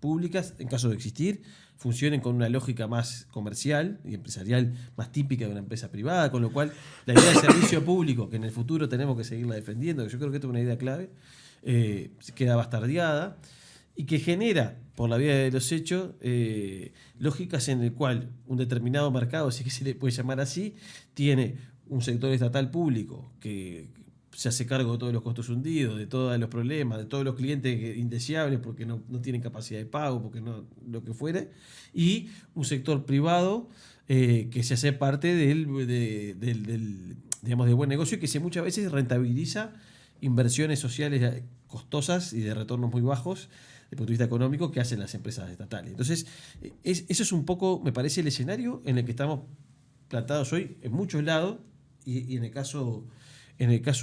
públicas, en caso de existir, funcionen con una lógica más comercial y empresarial más típica de una empresa privada, con lo cual la idea de servicio público, que en el futuro tenemos que seguirla defendiendo, que yo creo que esto es una idea clave, queda bastardeada, y que genera, por la vía de los hechos, lógicas en el cual un determinado mercado, si es que se le puede llamar así, tiene un sector estatal público que se hace cargo de todos los costos hundidos, de todos los problemas, de todos los clientes indeseables porque no tienen capacidad de pago, porque no lo que fuere, y un sector privado que se hace parte del buen negocio y que muchas veces rentabiliza inversiones sociales costosas y de retornos muy bajos desde el punto de vista económico que hacen las empresas estatales. Entonces, eso es un poco, me parece, el escenario en el que estamos plantados hoy en muchos lados y en el caso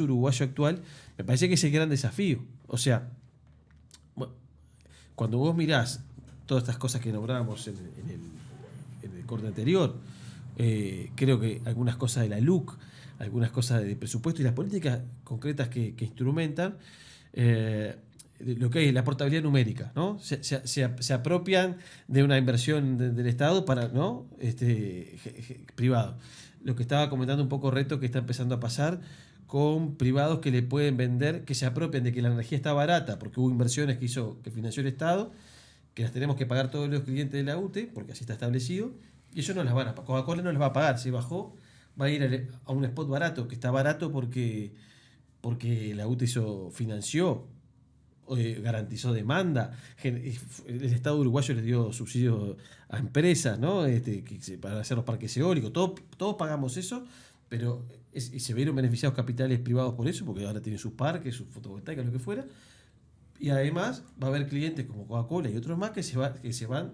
uruguayo actual, me parece que es el gran desafío. O sea, bueno, cuando vos mirás todas estas cosas que nombrábamos en el corte anterior, creo que algunas cosas de la LUC, algunas cosas de presupuesto y las políticas concretas que instrumentan, lo que es la portabilidad numérica, ¿no? Se apropian de una inversión del Estado para, ¿no? Privado. Lo que estaba comentando un poco Reto, que está empezando a pasar con privados que le pueden vender, que se apropian de que la energía está barata, porque hubo inversiones que financió el Estado, que las tenemos que pagar todos los clientes de la UTE, porque así está establecido, y ellos no las van a pagar. Coca-Cola no les va a pagar, si bajó, va a ir a un spot barato, que está barato porque la UTE financió, garantizó demanda, el Estado uruguayo les dio subsidios a empresas, ¿no? Para hacer los parques eólicos, todos pagamos eso, pero y se vieron beneficiados capitales privados por eso, porque ahora tienen sus parques, sus fotovoltaicas, lo que fuera, y además va a haber clientes como Coca-Cola y otros más que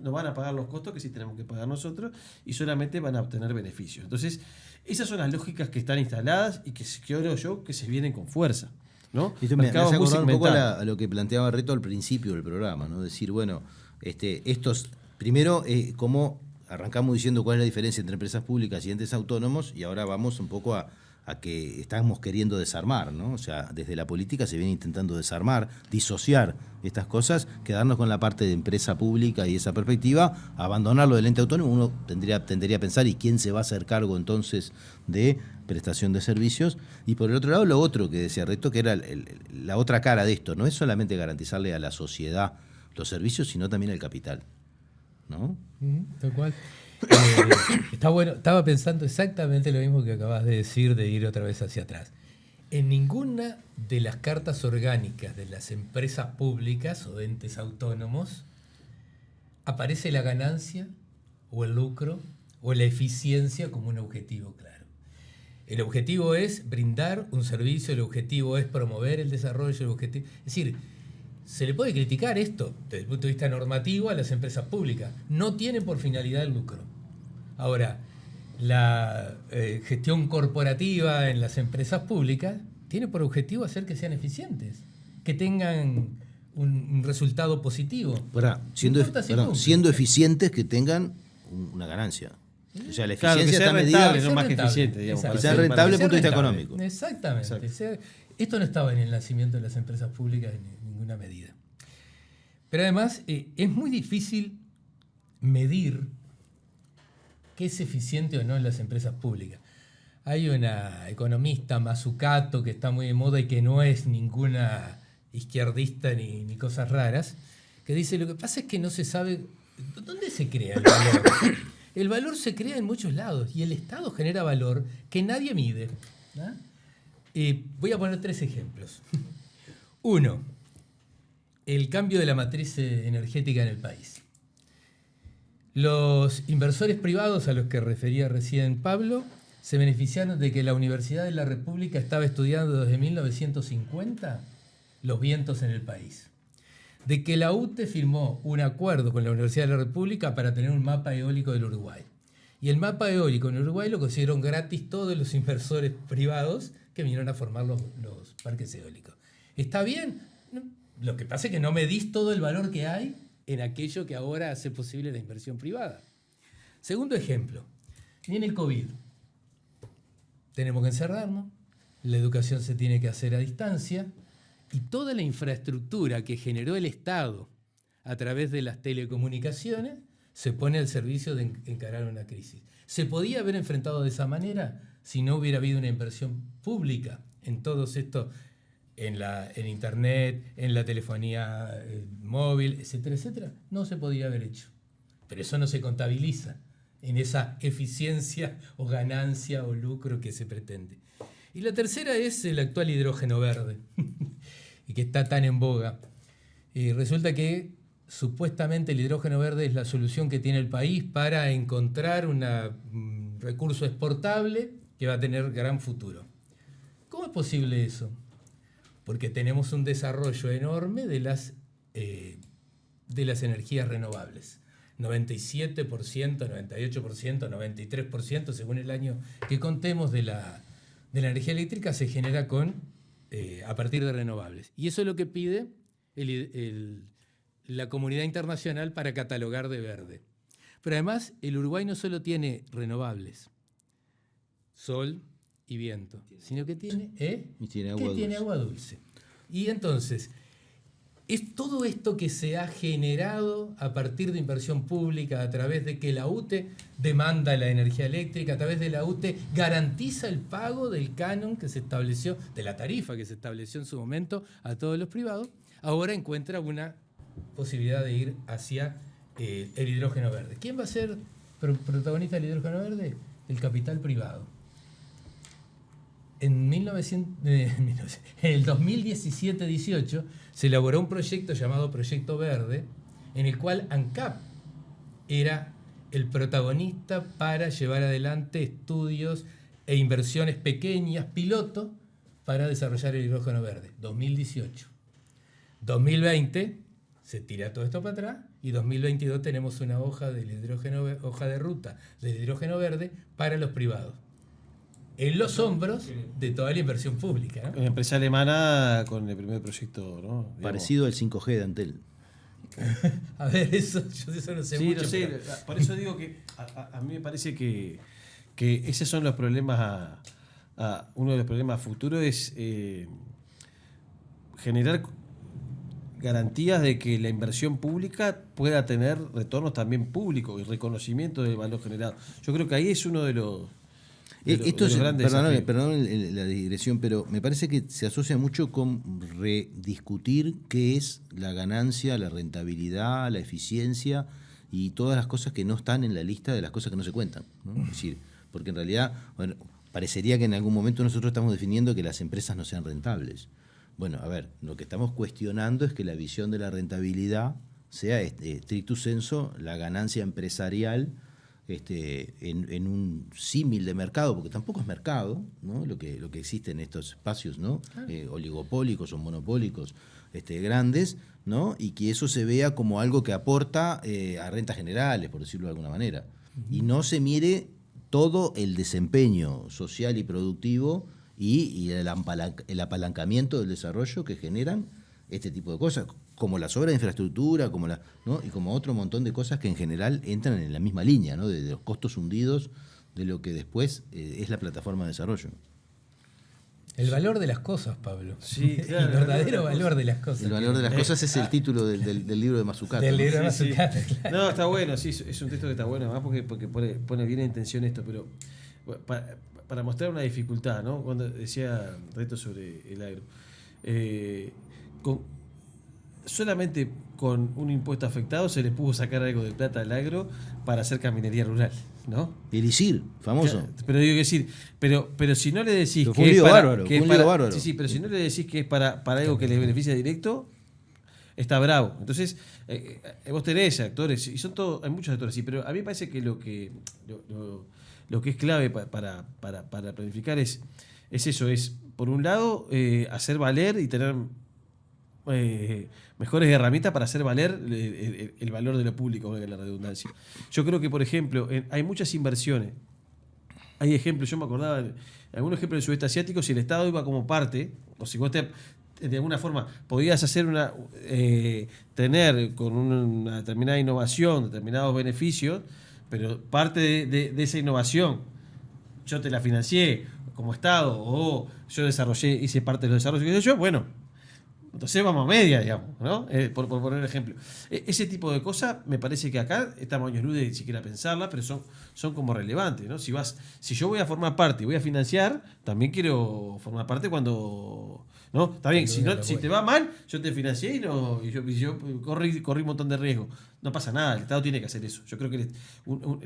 no van a pagar los costos que sí tenemos que pagar nosotros y solamente van a obtener beneficios. Entonces, esas son las lógicas que están instaladas y que creo yo que se vienen con fuerza, ¿no? Y me hace acordar un poco a lo que planteaba Reto al principio del programa, ¿no? Decir, bueno, primero, cómo arrancamos diciendo cuál es la diferencia entre empresas públicas y entes autónomos, y ahora vamos un poco a que estamos queriendo desarmar, ¿no? O sea, desde la política se viene intentando desarmar, disociar estas cosas, quedarnos con la parte de empresa pública y esa perspectiva, abandonarlo del ente autónomo. Uno tendería a pensar, ¿y quién se va a hacer cargo entonces de prestación de servicios? Y por el otro lado, lo otro que decía Reto, que era la otra cara de esto, no es solamente garantizarle a la sociedad los servicios, sino también el capital, ¿no? Tal cual. Está bueno, estaba pensando exactamente lo mismo que acabas de decir, de ir otra vez hacia atrás. En ninguna de las cartas orgánicas de las empresas públicas o de entes autónomos aparece la ganancia o el lucro o la eficiencia como un objetivo claro. El objetivo es brindar un servicio, el objetivo es promover el desarrollo, el objetivo... Es decir, se le puede criticar esto desde el punto de vista normativo a las empresas públicas. No tienen por finalidad el lucro. Ahora, la gestión corporativa en las empresas públicas tiene por objetivo hacer que sean eficientes, que tengan un resultado positivo. Siendo eficientes, que tengan una ganancia. O sea, la eficiencia que sea está rentable, medida, no más que eficiente, digamos. Que sea rentable desde el punto de vista económico. Exactamente. Exacto. Esto no estaba en el nacimiento de las empresas públicas en ninguna medida. Pero además es muy difícil medir qué es eficiente o no en las empresas públicas. Hay una economista, Mazzucato, que está muy de moda y que no es ninguna izquierdista ni cosas raras, que dice, lo que pasa es que no se sabe dónde se crea el valor. El valor se crea en muchos lados y el Estado genera valor que nadie mide, ¿no? Voy a poner 3 ejemplos. 1, el cambio de la matriz energética en el país. Los inversores privados a los que refería recién Pablo se beneficiaron de que la Universidad de la República estaba estudiando desde 1950 los vientos en el país. De que la UTE firmó un acuerdo con la Universidad de la República para tener un mapa eólico del Uruguay. Y el mapa eólico en Uruguay lo consiguieron gratis todos los inversores privados que vinieron a formar los parques eólicos. ¿Está bien? Lo que pasa es que no medís todo el valor que hay en aquello que ahora hace posible la inversión privada. Segundo ejemplo, viene el COVID. Tenemos que encerrarnos, la educación se tiene que hacer a distancia, y toda la infraestructura que generó el Estado a través de las telecomunicaciones se pone al servicio de encarar una crisis. ¿Se podía haber enfrentado de esa manera si no hubiera habido una inversión pública en todos estos, en Internet, en la telefonía móvil, etcétera, etcétera? No se podía haber hecho. Pero eso no se contabiliza en esa eficiencia o ganancia o lucro que se pretende. Y la tercera es el actual hidrógeno verde, y que está tan en boga. Resulta que supuestamente el hidrógeno verde es la solución que tiene el país para encontrar un recurso exportable que va a tener gran futuro. ¿Cómo es posible eso? Porque tenemos un desarrollo enorme de las energías renovables. 97%, 98%, 93%, según el año que contemos, de la energía eléctrica se genera a partir de renovables. Y eso es lo que pide la comunidad internacional para catalogar de verde. Pero además, el Uruguay no solo tiene renovables, sol y viento, sino que tiene agua dulce. Y entonces, es todo esto que se ha generado a partir de inversión pública, a través de que la UTE demanda la energía eléctrica, a través de la UTE garantiza el pago del canon que se estableció, de la tarifa que se estableció en su momento a todos los privados, ahora encuentra una posibilidad de ir hacia el hidrógeno verde. ¿Quién va a ser protagonista del hidrógeno verde? El capital privado. En el 2017-18 se elaboró un proyecto llamado Proyecto Verde, en el cual ANCAP era el protagonista para llevar adelante estudios e inversiones pequeñas, piloto, para desarrollar el hidrógeno verde. 2018. 2020 se tira todo esto para atrás y 2022 tenemos una hoja de ruta del hidrógeno verde para los privados, en los hombros de toda la inversión pública, ¿no? Una empresa alemana con el primer proyecto, ¿no? Digamos. Parecido al 5G de Antel. A ver, eso no sé mucho. No sé, pero por eso digo que a mí me parece que esos son los problemas, uno de los problemas futuros es generar garantías de que la inversión pública pueda tener retornos también públicos y reconocimiento del valor generado. Yo creo que ahí es uno de los... Perdóname la digresión, pero me parece que se asocia mucho con rediscutir qué es la ganancia, la rentabilidad, la eficiencia y todas las cosas que no están en la lista de las cosas que no se cuentan, ¿no? Es decir, porque en realidad, bueno, parecería que en algún momento nosotros estamos definiendo que las empresas no sean rentables. Bueno, a ver, lo que estamos cuestionando es que la visión de la rentabilidad sea stricto sensu la ganancia empresarial en un símil de mercado, porque tampoco es mercado, ¿no? Lo que existe en estos espacios, ¿no? Oligopólicos o monopólicos grandes, ¿no? Y que eso se vea como algo que aporta a rentas generales, por decirlo de alguna manera. Y no se mire todo el desempeño social y productivo y el apalancamiento del desarrollo que generan este tipo de cosas, como las obras de infraestructura, ¿no? Y como otro montón de cosas que en general entran en la misma línea, ¿no? De los costos hundidos de lo que después es la plataforma de desarrollo. El valor de las cosas, Pablo. Sí, claro, el verdadero valor de las cosas. El valor de las cosas es el título del libro de Mazzucato. Del libro de Sí, Mazzucato, sí. claro. No, está bueno, sí, es un texto que está bueno, además porque pone bien en intención esto, pero para mostrar una dificultad, ¿no? Cuando decía Reto sobre el agro, solamente con un impuesto afectado se le pudo sacar algo de plata al agro para hacer caminería rural, ¿no? El ISIR, famoso. Pero digo que decir, pero si no le decís Pero fue que un es lío para, bárbaro, que fue es un lío para- bárbaro. sí, pero si no le decís que es para algo que les beneficia directo, está bravo. Entonces, vos tenés actores, y son todos, hay muchos actores, sí, pero a mí me parece que lo que es clave para planificar es eso, es por un lado hacer valer y tener mejores herramientas para hacer valer el valor de lo público, valga la redundancia. Yo creo que, por ejemplo, hay muchas inversiones. Hay ejemplos, yo me acordaba de algunos ejemplos del sudeste asiático, si el Estado iba como parte, o si vos de alguna forma podías hacer tener con una determinada innovación, determinados beneficios, pero parte de esa innovación yo te la financié como Estado, o yo hice parte de los desarrollos que hice yo, bueno, entonces vamos a media, digamos, ¿no? Por poner ejemplo. Ese tipo de cosas me parece que acá estamos años luz de siquiera pensarla, pero son como relevantes, ¿no? Si yo voy a formar parte y voy a financiar, también quiero formar parte cuando... ¿No? Está bien, si te va mal, yo te financié y yo corrí un montón de riesgo. No pasa nada, el Estado tiene que hacer eso. Yo creo que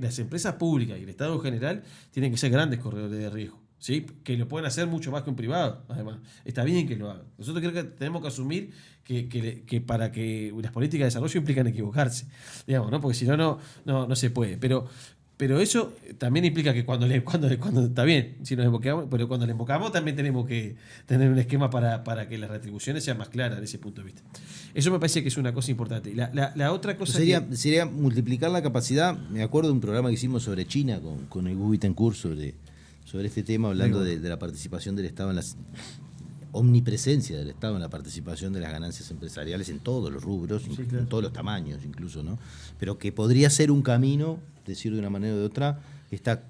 las empresas públicas y el Estado en general tienen que ser grandes corredores de riesgo. ¿Sí? Que lo pueden hacer mucho más que un privado, además. Está bien que lo hagan. Nosotros creo que tenemos que asumir que para que las políticas de desarrollo implican equivocarse, digamos, ¿no? Porque si no se puede. Pero eso también implica que cuando está bien, si nos embocamos, pero cuando le embocamos también tenemos que tener un esquema para que las retribuciones sean más claras de ese punto de vista. Eso me parece que es una cosa importante. La otra cosa sería multiplicar la capacidad. Me acuerdo de un programa que hicimos sobre China con el Gu Bittencourt sobre este tema, hablando de la participación del Estado en la omnipresencia del Estado en la participación de las ganancias empresariales en todos los rubros, sí, claro, en todos los tamaños incluso, ¿no? Pero que podría ser un camino, decir de una manera o de otra, esta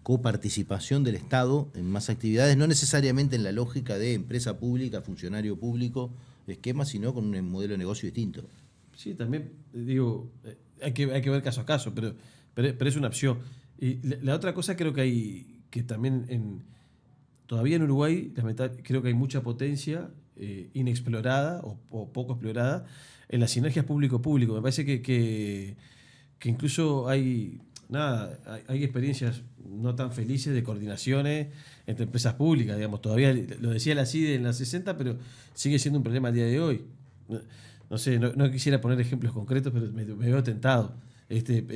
coparticipación del Estado en más actividades, no necesariamente en la lógica de empresa pública, funcionario público, esquema, sino con un modelo de negocio distinto. Sí, también digo, hay que ver caso a caso, pero es una opción. Y la otra cosa creo que hay, que también todavía en Uruguay creo que hay mucha potencia inexplorada o poco explorada en las sinergias público-público. Me parece que incluso hay experiencias no tan felices de coordinaciones entre empresas públicas, digamos. Todavía lo decía la CIDE en los 60, pero sigue siendo un problema al día de hoy. No sé, no quisiera poner ejemplos concretos, pero me veo tentado.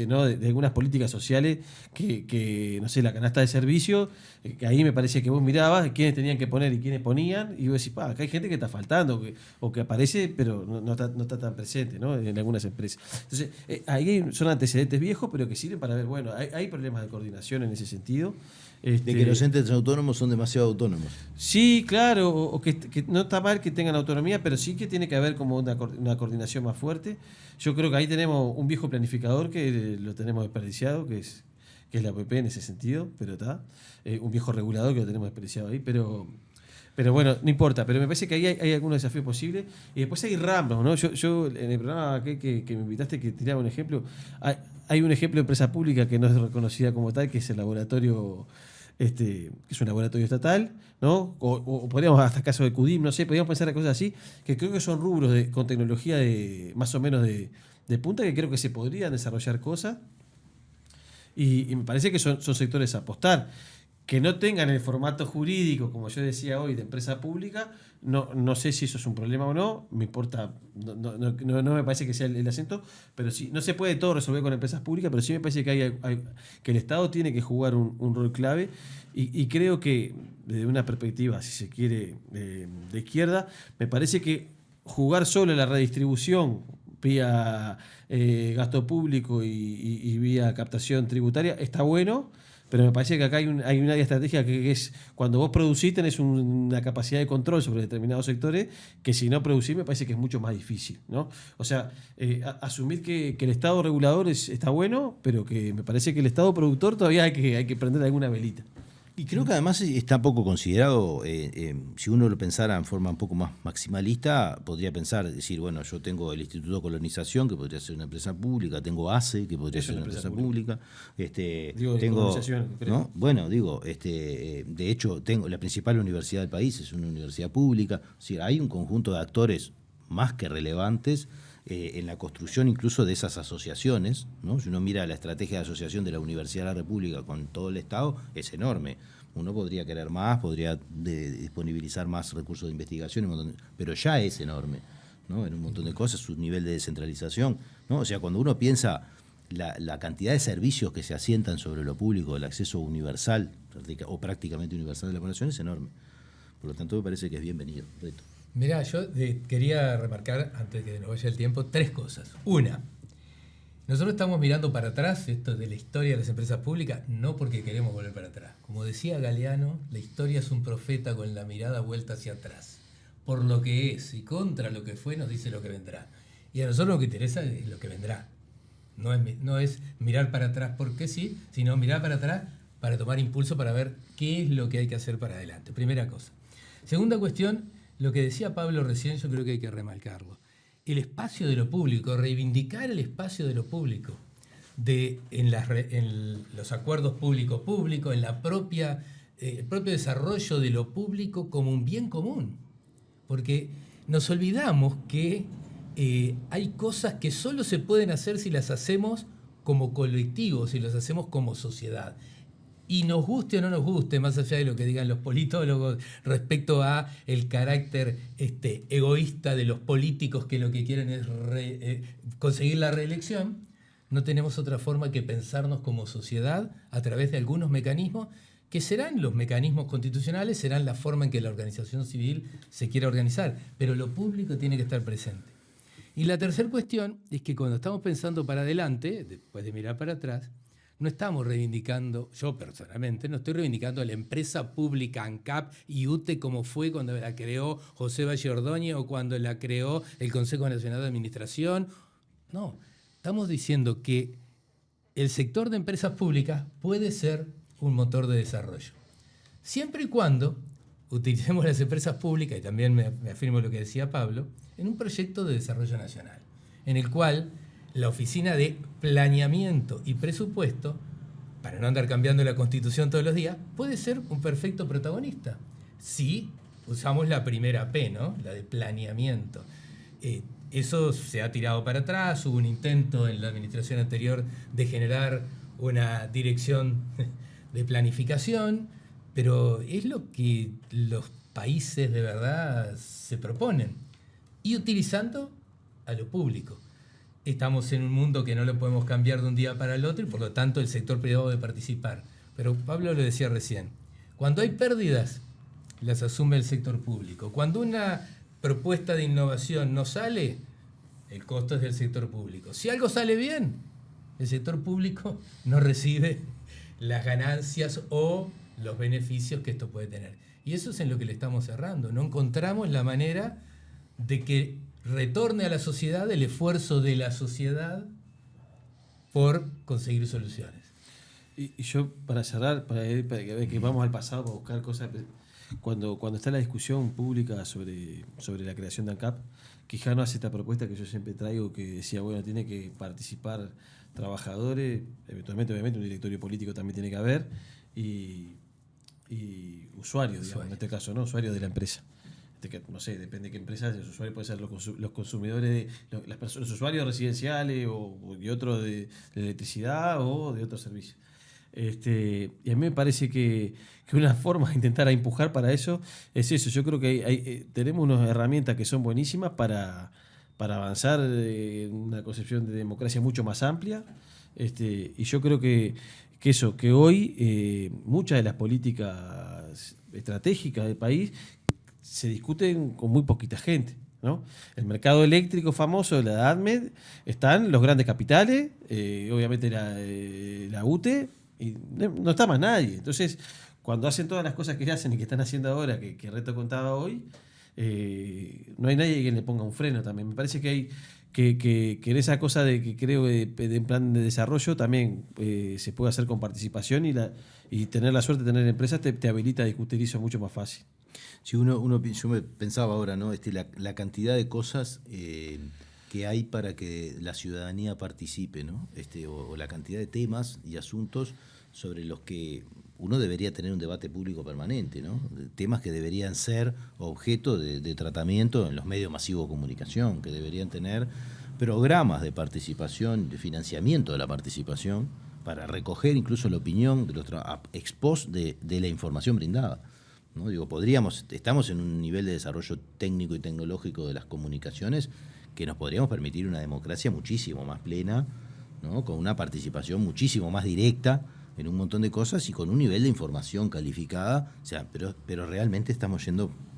¿No? de algunas políticas sociales que no sé, la canasta de servicio, que ahí me parecía que vos mirabas quiénes tenían que poner y quiénes ponían, y vos decís, acá hay gente que está faltando, o que aparece, pero no está tan presente, ¿no? En algunas empresas. Entonces, ahí son antecedentes viejos, pero que sirven para ver, bueno, hay problemas de coordinación en ese sentido. De que los entes autónomos son demasiado autónomos. Sí, claro, o que no está mal que tengan autonomía, pero sí que tiene que haber como una coordinación más fuerte. Yo creo que ahí tenemos un viejo planificador que lo tenemos desperdiciado, que es la APP en ese sentido, pero está. Un viejo regulador que lo tenemos desperdiciado ahí, pero bueno, no importa. Pero me parece que ahí hay algunos desafíos posibles. Y después hay ramos, ¿no? Yo en el programa que me invitaste, que tiraba un ejemplo, hay un ejemplo de empresa pública que no es reconocida como tal, que es el laboratorio... que es un laboratorio estatal, ¿no? O podríamos, hasta caso de CUDIM, no sé, podríamos pensar en cosas así, que creo que son rubros con tecnología más o menos de punta, que creo que se podrían desarrollar cosas, y me parece que son sectores a apostar. Que no tengan el formato jurídico, como yo decía hoy, de empresa pública, no sé si eso es un problema o no, me importa, no me parece que sea el acento, pero sí, no se puede todo resolver con empresas públicas, pero sí me parece que que el Estado tiene que jugar un rol clave y creo que desde una perspectiva, si se quiere, de izquierda, me parece que jugar solo en la redistribución vía gasto público y vía captación tributaria está bueno. Pero me parece que acá hay una estrategia que es cuando vos producís tenés una capacidad de control sobre determinados sectores que si no producís me parece que es mucho más difícil, ¿no? O sea, asumir que el Estado regulador está bueno, pero que me parece que el Estado productor todavía hay que prender alguna velita. Y creo que además está poco considerado, si uno lo pensara en forma un poco más maximalista, podría pensar, decir, bueno, yo tengo el Instituto de Colonización, que podría ser una empresa pública, tengo ACE, que podría ser una empresa pública. Tengo, ¿no? Bueno, de hecho, tengo la principal universidad del país, es una universidad pública. Es decir, hay un conjunto de actores más que relevantes en la construcción incluso de esas asociaciones, ¿no? Si uno mira la estrategia de asociación de la Universidad de la República con todo el Estado, es enorme. Uno podría querer más, podría disponibilizar más recursos de investigación, pero ya es enorme, ¿no? En un montón de cosas, su nivel de descentralización, ¿no? O sea, cuando uno piensa la cantidad de servicios que se asientan sobre lo público, el acceso universal o prácticamente universal de la población es enorme. Por lo tanto, me parece que es bienvenido. Reto. Mirá, yo quería remarcar, antes de que nos vaya el tiempo, 3 cosas. Una, nosotros estamos mirando para atrás, esto de la historia de las empresas públicas, no porque queremos volver para atrás. Como decía Galeano, la historia es un profeta con la mirada vuelta hacia atrás. Por lo que es y contra lo que fue, nos dice lo que vendrá. Y a nosotros lo que interesa es lo que vendrá. No es mirar para atrás porque sí, sino mirar para atrás para tomar impulso, para ver qué es lo que hay que hacer para adelante. Primera cosa. Segunda cuestión, lo que decía Pablo recién, yo creo que hay que remarcarlo. El espacio de lo público, reivindicar el espacio de lo público, en los acuerdos público-público, en el propio desarrollo de lo público como un bien común. Porque nos olvidamos que hay cosas que solo se pueden hacer si las hacemos como colectivo, si las hacemos como sociedad. Y nos guste o no nos guste, más allá de lo que digan los politólogos respecto a el carácter egoísta de los políticos que lo que quieren es conseguir la reelección, no tenemos otra forma que pensarnos como sociedad a través de algunos mecanismos que serán los mecanismos constitucionales, serán la forma en que la organización civil se quiera organizar, pero lo público tiene que estar presente. Y la tercera cuestión es que cuando estamos pensando para adelante, después de mirar para atrás, no estamos reivindicando, yo personalmente, no estoy reivindicando a la empresa pública ANCAP y UTE como fue cuando la creó José Valle Ordóñez o cuando la creó el Consejo Nacional de Administración. No, estamos diciendo que el sector de empresas públicas puede ser un motor de desarrollo. Siempre y cuando utilicemos las empresas públicas, y también me afirmo lo que decía Pablo, en un proyecto de desarrollo nacional, en el cual la Oficina de Planeamiento y Presupuesto, para no andar cambiando la Constitución todos los días, puede ser un perfecto protagonista. Si usamos la primera P, ¿no? La de planeamiento. Eso se ha tirado para atrás, hubo un intento en la administración anterior de generar una dirección de planificación, pero es lo que los países de verdad se proponen, y utilizando a lo público. Estamos en un mundo que no lo podemos cambiar de un día para el otro y por lo tanto el sector privado debe participar. Pero Pablo lo decía recién, cuando hay pérdidas las asume el sector público. Cuando una propuesta de innovación no sale, el costo es del sector público. Si algo sale bien, el sector público no recibe las ganancias o los beneficios que esto puede tener. Y eso es en lo que le estamos cerrando. No encontramos la manera de que retorne a la sociedad el esfuerzo de la sociedad por conseguir soluciones. Y yo, para cerrar, para que vamos al pasado, para buscar cosas, cuando está la discusión pública sobre la creación de ANCAP, Quijano hace esta propuesta que yo siempre traigo, que decía, bueno, tiene que participar trabajadores, eventualmente, obviamente, un directorio político también tiene que haber, y usuarios, digamos, en este caso, ¿no? Usuarios de la empresa. No sé, depende de qué empresa, los usuarios pueden ser los consumidores, las personas, los usuarios residenciales y otros de electricidad o de otros servicios. Y a mí me parece que una forma de intentar empujar para eso es eso. Yo creo que tenemos unas herramientas que son buenísimas para avanzar en una concepción de democracia mucho más amplia. Y yo creo que hoy muchas de las políticas estratégicas del país se discuten con muy poquita gente, ¿no? El mercado eléctrico famoso de la ADMED están los grandes capitales, obviamente la UTE, y no está más nadie. Entonces, cuando hacen todas las cosas que hacen y que están haciendo ahora, que Reto contaba hoy, no hay nadie que le ponga un freno también. Me parece que hay que en esa cosa de que creo de un plan de desarrollo también se puede hacer con participación y tener la suerte de tener empresas te habilita a discutir eso mucho más fácil. Si yo me pensaba ahora, ¿no? La cantidad de cosas que hay para que la ciudadanía participe, ¿no? O la cantidad de temas y asuntos sobre los que uno debería tener un debate público permanente, ¿no? Temas que deberían ser objeto de tratamiento en los medios masivos de comunicación, que deberían tener programas de participación, de financiamiento de la participación, para recoger incluso la opinión de los ex post de la información brindada, ¿no? Estamos en un nivel de desarrollo técnico y tecnológico de las comunicaciones que nos podríamos permitir una democracia muchísimo más plena, ¿no? Con una participación muchísimo más directa en un montón de cosas y con un nivel de información calificada, pero realmente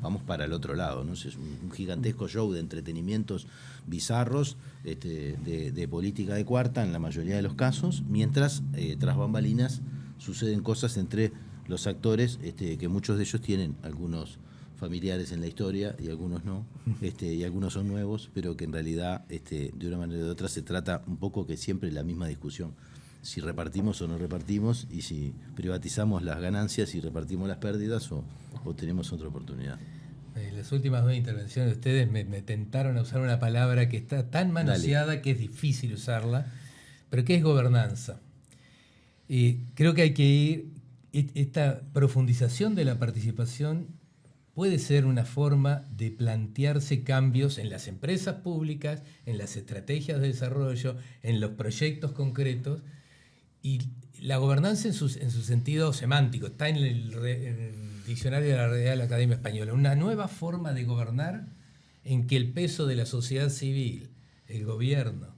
vamos para el otro lado, ¿no? Es un gigantesco show de entretenimientos bizarros, de política de cuarta en la mayoría de los casos, mientras tras bambalinas suceden cosas entre los actores, que muchos de ellos tienen algunos familiares en la historia y algunos no, y algunos son nuevos, pero que en realidad de una manera o de otra se trata un poco que siempre es la misma discusión. Si repartimos o no repartimos, y si privatizamos las ganancias y repartimos las pérdidas o tenemos otra oportunidad. En las últimas 2 intervenciones de ustedes me tentaron a usar una palabra que está tan manoseada que es difícil usarla, pero que es gobernanza. Y creo que hay que ir, esta profundización de la participación puede ser una forma de plantearse cambios en las empresas públicas, en las estrategias de desarrollo, en los proyectos concretos. Y la gobernanza en su sentido semántico está en el diccionario de la Real Academia Española. Una nueva forma de gobernar en que el peso de la sociedad civil, el gobierno,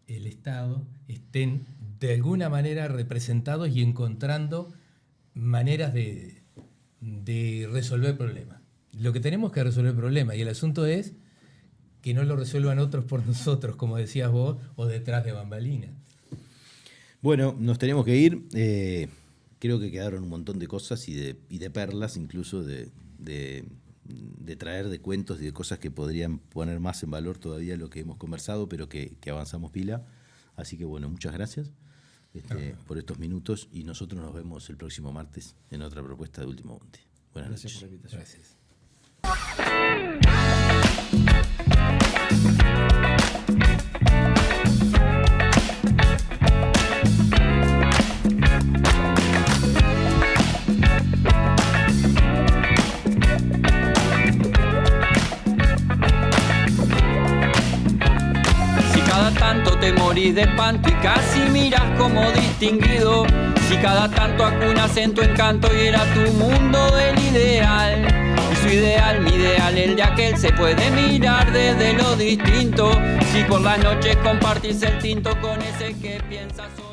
el Estado, estén de alguna manera representados y encontrando maneras de resolver problemas. Lo que tenemos que resolver problemas, y el asunto es que no lo resuelvan otros por nosotros, como decías vos, o detrás de bambalinas. Bueno, nos tenemos que ir. Creo que quedaron un montón de cosas y de perlas, incluso de traer de cuentos y de cosas que podrían poner más en valor todavía lo que hemos conversado, pero que avanzamos pila. Así que bueno, muchas gracias por estos minutos y nosotros nos vemos el próximo martes en otra propuesta de Último Bondi. Buenas noches. Gracias por la invitación. Gracias. Te morís de espanto y casi miras como distinguido. Si cada tanto acunas en tu encanto y era tu mundo el ideal. Y su ideal, mi ideal, el de aquel se puede mirar desde lo distinto. Si por las noches compartís el tinto con ese que piensas hoy.